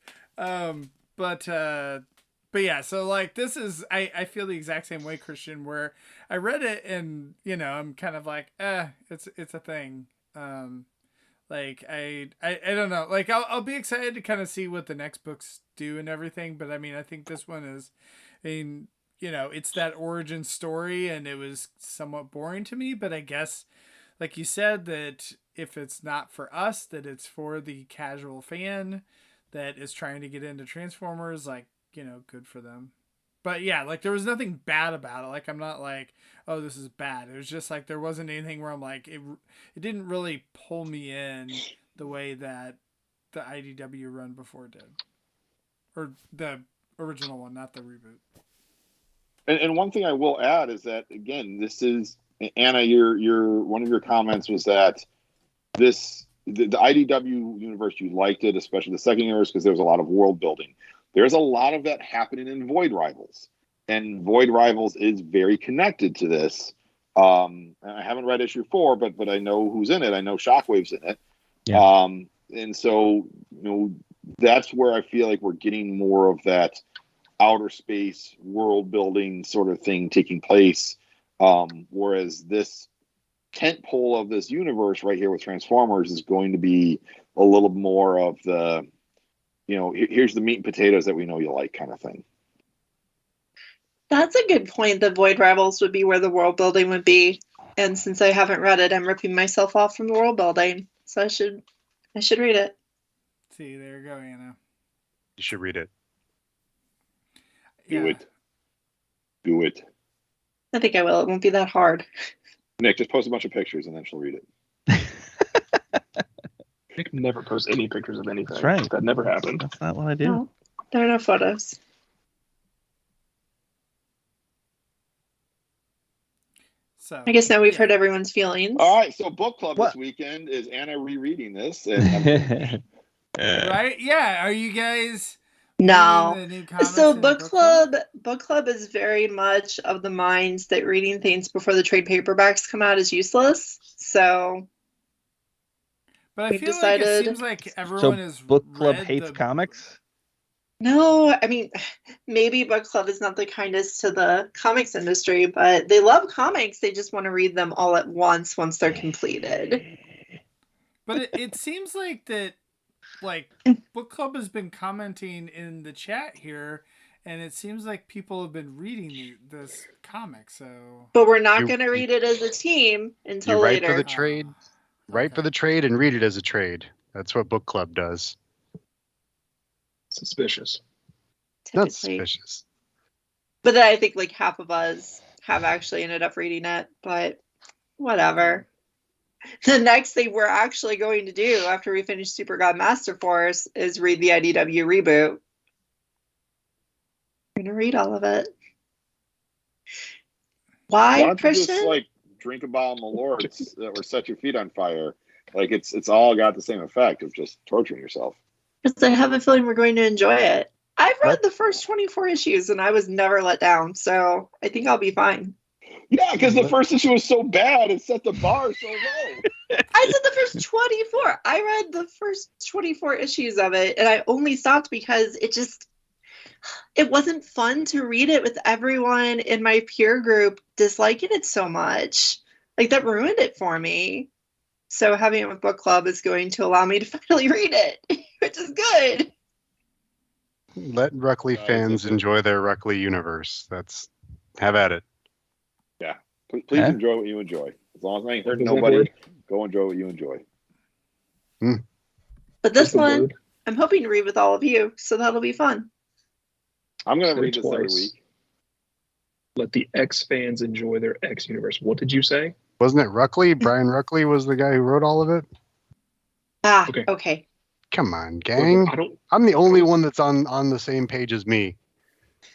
But yeah, so like this is I feel the exact same way, Christian, where I read it and I'm kind of like, it's a thing. Like I don't know. Like I'll be excited to kind of see what the next books do and everything, but I mean I think this one is it's that origin story and it was somewhat boring to me, but I guess like you said that if it's not for us, that it's for the casual fan that is trying to get into Transformers, like, good for them. But yeah, like there was nothing bad about it. Like I'm not like, oh, this is bad. It was just like there wasn't anything where I'm like it didn't really pull me in the way that the IDW run before did. Or the original one, not the reboot. And one thing I will add is that again, this is Anna. Your one of your comments was that the IDW universe you liked it, especially the second universe, because there was a lot of world building. There's a lot of that happening in Void Rivals, and Void Rivals is very connected to this. I haven't read issue 4, but I know who's in it. I know Shockwave's in it. Yeah. And so that's where I feel like we're getting more of that outer space world building sort of thing taking place. Whereas this tent pole of this universe right here with Transformers is going to be a little more of the, here's the meat and potatoes that we know you like kind of thing. That's a good point. The Void Rivals would be where the world building would be. And since I haven't read it, I'm ripping myself off from the world building. So I should read it. See, there you go, Anna. You should read it. Do it. I think I will. It won't be that hard. Nick, just post a bunch of pictures and then she'll read it. Nick never posts any pictures of anything. That's right. That never happened. That's not what I do. No, there are no photos. So I guess now we've yeah. heard everyone's feelings. All right, so book club What? this weekend is Anna rereading this. And Right? Yeah. Are you guys No. reading the new comics So in book club is very much of the minds that reading things before the trade paperbacks come out is useless. So But I we've feel like it decided- seems like So everyone is book club hates comics? no, I mean, maybe book club is not the kindest to the comics industry, but they love comics. They just want to read them all at once they're completed. But it seems like that, like, book club has been commenting in the chat here, and it seems like people have been reading this comic. So, But we're not You- going to read it as a team until You write later. for the trade, write for okay. the trade, and read it as a trade. That's what book club does. Suspicious. Not typically. suspicious. But then I think like half of us have actually ended up reading it, but whatever. The next thing we're actually going to do after we finish Super God Master Force is read the IDW reboot. We're going to read all of it. why Why, don't you just Christian? like drink a bottle of Malort's or set your feet on fire? Like it's all got the same effect of just torturing yourself. Because I have a feeling we're going to enjoy it. I've read the first 24 issues and I was never let down, so I think I'll be fine. Yeah, because the first issue was so bad, it set the bar so low. I said the first 24. I read the first 24 issues of it, and I only stopped because it wasn't fun to read it with everyone in my peer group disliking it so much. Like, that ruined it for me. So having it with book club is going to allow me to finally read it, which is good. Let Ruckley fans enjoy their Ruckley universe. Have at it. Please enjoy what you enjoy. As long as I ain't hurting Is that nobody, word? go enjoy what you enjoy. But this That's the one, word. I'm hoping to read with all of you, so that'll be fun. I'm gonna Said read it this every twice. week. Let the X fans enjoy their X universe. What did you say? Wasn't it Ruckley? Brian Ruckley was the guy who wrote all of it? Ah, Okay. okay. Come on, gang. I don't. I'm the only one that's on the same page as me.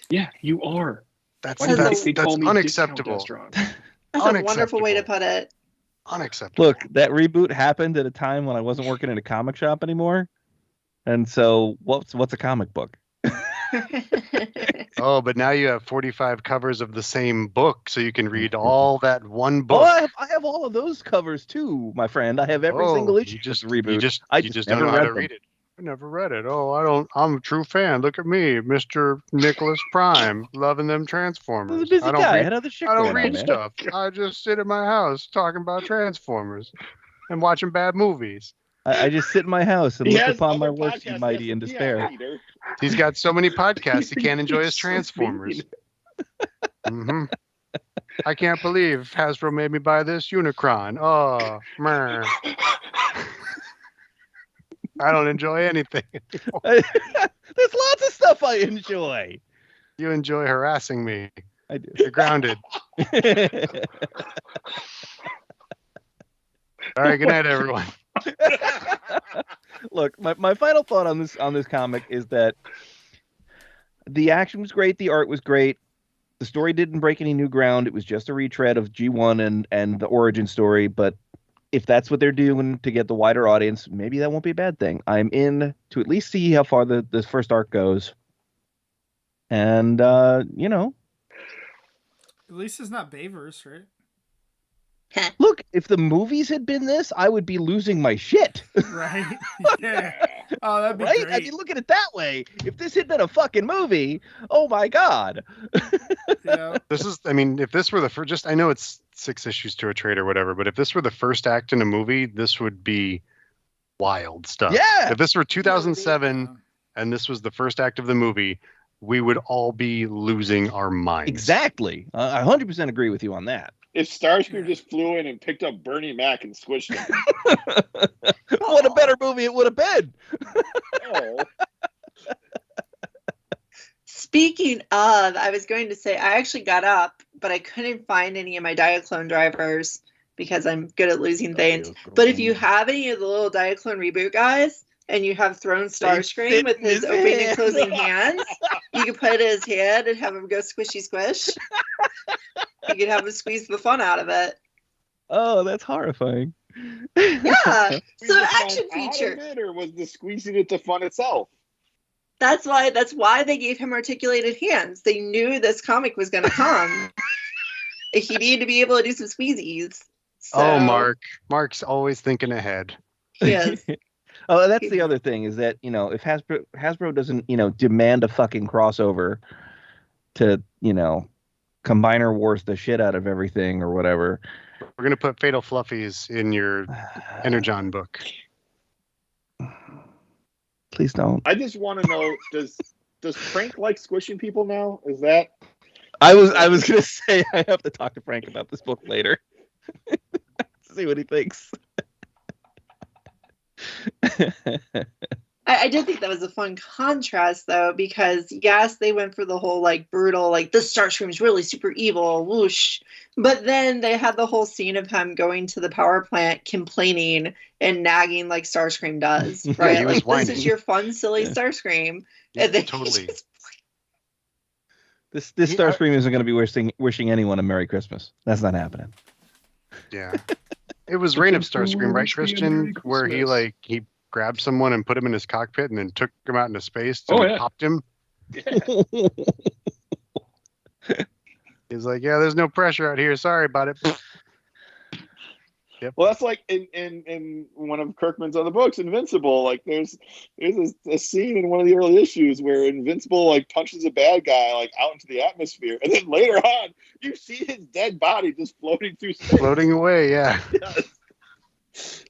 Yeah, you are. That's Why do that's, they that's call me unacceptable. Discount Restaurant? That's a wonderful way to put it. Unacceptable. Look, that reboot happened at a time when I wasn't working in a comic shop anymore. And so what's a comic book? Oh, but now you have 45 covers of the same book, so you can read all that one Oh, book. I have all of those covers too, my friend. I have every Oh, single issue you of just the reboot. You just don't never know how read to them. read it. I never read it. Oh, I'm a true fan. Look at me, Mr. Nicholas Prime, loving them I was Transformers. a busy I don't guy. I read, had other shit I don't going on, read man. stuff. I just sit in my house talking about Transformers and watching bad movies. I just sit in my house and He look has upon my other works, podcasts ye he mighty, has in to be despair. on, Peter. He's got so many podcasts he can't enjoy his So Transformers. mean. hmm I can't believe Hasbro made me buy this Unicron. Oh, man. I don't enjoy anything. There's lots of stuff I enjoy. You enjoy harassing me. I do. You're grounded. All right, good night, everyone. Look, my final thought on this comic is that the action was great, the art was great, the story didn't break any new ground. It was just a retread of G1 and the origin story. But if that's what they're doing to get the wider audience, maybe that won't be a bad thing. I'm in to at least see how far the first arc goes. And you know, At least it's not Bayverse, right? look, if the movies had been this, I would be losing my shit. Right? Yeah. Oh, that'd be Right? great. I mean, look at it that way. If this had been a fucking movie, oh my god. Yeah. This is, I mean, if this were the first, just, I know it's 6 issues to a trade or whatever, but if this were the first act in a movie, this would be wild stuff. Yeah. If this were 2007 and this was the first act of the movie, we would all be losing our minds. Exactly. I 100% agree with you on that. If Starscream just flew in and picked up Bernie Mac and squished him. What a better movie it would have been. Oh. Speaking of, I was going to say I actually got up, but I couldn't find any of my Diaclone drivers. because I'm good at losing things. But if you have any of the little Diaclone reboot guys, and you have thrown Starscream with his opening and closing hands, you can put it in his hand and have him go squishy squish. You can have him squeeze the fun out of it. Oh, that's horrifying. Yeah. So the action fun out feature. of it, or was the squeezing it the fun itself? That's why they gave him articulated hands. They knew this comic was going to come. He needed to be able to do some squeezies. So, Oh, Mark's always thinking ahead. Yes. Oh, that's the other thing is that, if Hasbro doesn't, demand a fucking crossover to, combine or wars the shit out of everything or whatever. We're gonna put Fatal Fluffies in your Energon book. Please don't. I just want to know, does Frank like squishing people now? Is that? I was gonna say I have to talk to Frank about this book later. See what he thinks. I did think that was a fun contrast, though, because yes, they went for the whole brutal, this Starscream's really super evil, whoosh. But then they had the whole scene of him going to the power plant, complaining and nagging like Starscream does, right? He was whining. This is your fun, silly Starscream, Yeah, and then totally. This Starscream isn't going to be wishing anyone a Merry Christmas. That's not happening. Yeah, it was Reign of Starscream, right, Christian? Where he grabbed someone and put him in his cockpit and then took him out into space and popped him. Yeah. He's like, yeah, there's no pressure out here. Sorry about it. Yep. Well, that's like in one of Kirkman's other books, Invincible. There's a scene in one of the early issues where Invincible punches a bad guy out into the atmosphere, and then later on you see his dead body just floating through space. Floating away, yeah. Yes.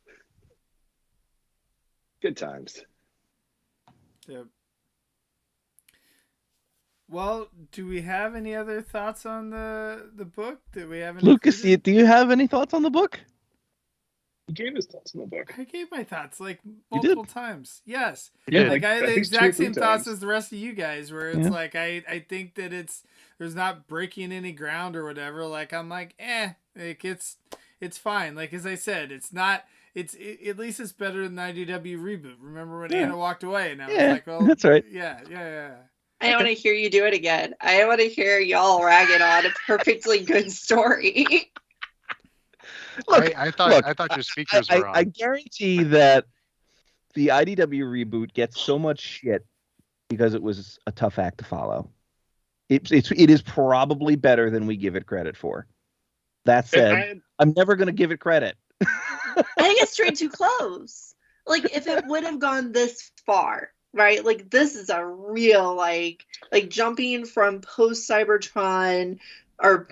Good times. Yep. Well, do we have any other thoughts on the book? Do we have any? Lucas, do you have any thoughts on the book? He gave his thoughts on the book. I gave my thoughts multiple times. Yes. Yeah, I had the exact same thoughts times. as the rest of you guys, where it's I think that there's not breaking any ground or whatever. I'm it's fine. As I said, it's not. At least it's better than the IDW reboot. Remember when Anna walked away, and I was like, well, that's right. Yeah. I want to hear you do it again. I want to hear y'all ragging on a perfectly good story. Look, I thought your speakers were on. I guarantee that the IDW reboot gets so much shit because it was a tough act to follow. It is probably better than we give it credit for. That said, I'm never going to give it credit. I think it's straight too close. If it would have gone this far, right? This is a real jumping from post Cybertron or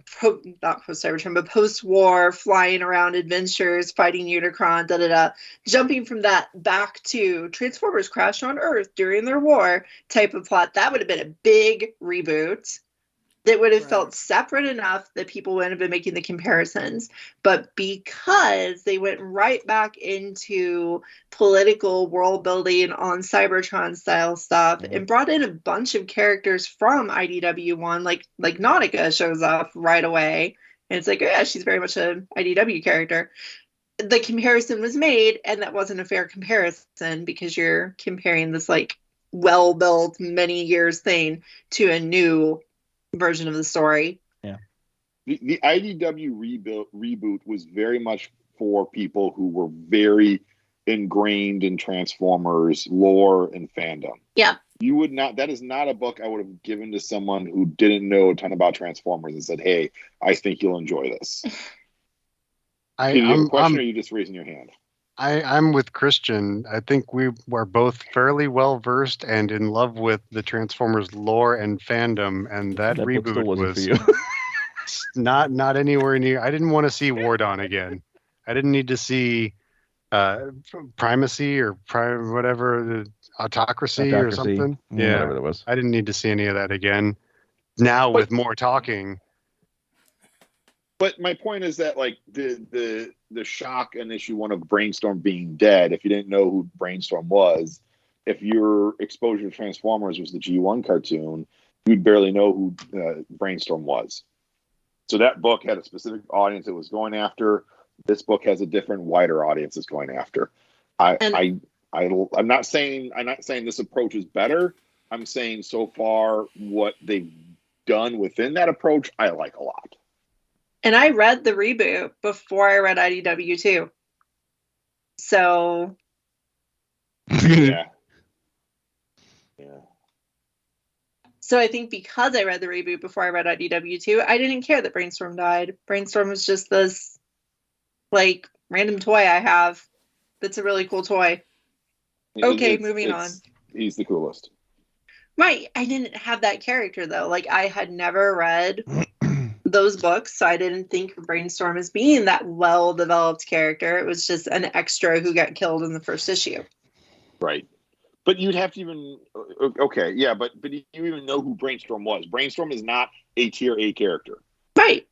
not post Cybertron, but post war, flying around adventures, fighting Unicron, jumping from that back to Transformers crashed on Earth during their war type of plot. That would have been a big reboot. That would have felt separate enough that people wouldn't have been making the comparisons. But because they went right back into political world building on Cybertron style stuff and brought in a bunch of characters from IDW1, like Nautica shows up right away. And it's yeah, she's very much an IDW character. The comparison was made, and that wasn't a fair comparison because you're comparing this well-built many years thing to a new version of the story. Yeah. The IDW reboot was very much for people who were very ingrained in Transformers lore and fandom. Yeah. You would not, that is not a book I would have given to someone who didn't know a ton about Transformers and said, hey, I think you'll enjoy this. Are you just raising your hand? I'm with Christian. I think we are both fairly well versed and in love with the Transformers lore and fandom, and that reboot was not anywhere near. I didn't want to see War Dawn again. I didn't need to see primacy or whatever, autocracy or something. Yeah, whatever that was. I didn't need to see any of that again. Now with more talking. But my point is that the shock in issue 1 of Brainstorm being dead, if you didn't know who Brainstorm was, if your exposure to Transformers was the G1 cartoon, you'd barely know who Brainstorm was. So that book had a specific audience it was going after. this book has a different, wider audience it's going after. I'm not saying this approach is better. I'm saying so far what they've done within that approach, I like a lot. And I read the reboot before I read IDW too. So Yeah. So I think because I read the reboot before I read IDW too, I didn't care that Brainstorm died. Brainstorm was just this like random toy I have that's a really cool toy. Okay, moving on. He's the coolest. Right. I didn't have that character though. Like I had never read those books, so I didn't think of Brainstorm as being that well-developed character. It was just an extra who got killed in the first issue. Right. But you'd have to even okay, yeah, but you even know who Brainstorm was. Brainstorm is not a tier A character. Right.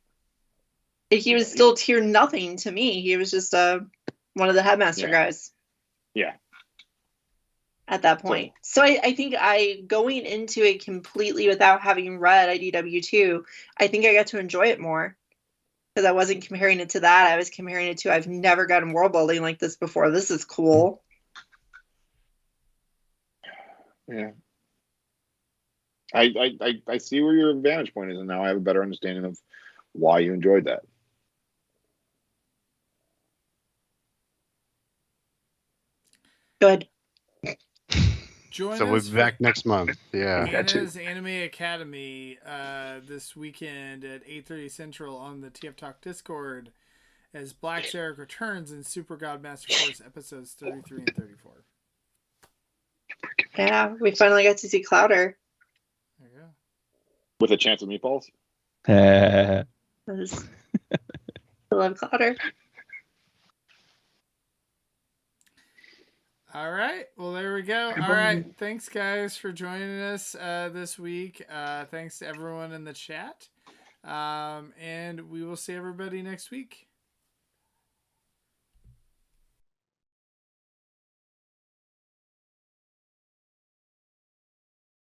He was still tier nothing to me. He was just one of the headmaster guys. Yeah. At that point. So I think going into it completely without having read IDW2, I think I got to enjoy it more. Because I wasn't comparing it to that. I was comparing it to I've never gotten world building like this before. This is cool. Yeah. I see where your vantage point is, and now I have a better understanding of why you enjoyed that. So Join we'll us be back next month. Yeah. Anna's Anime Academy this weekend at 8:30 Central on the TF Talk Discord as Black Zarek returns in Super God Master Force episodes 33 and 34. Yeah, we finally got to see Clouder. There you go. With a chance of meatballs? I love Clouder. All right. Well, there we go. All right. Thanks, guys, for joining us this week. Thanks to everyone in the chat. And we will see everybody next week.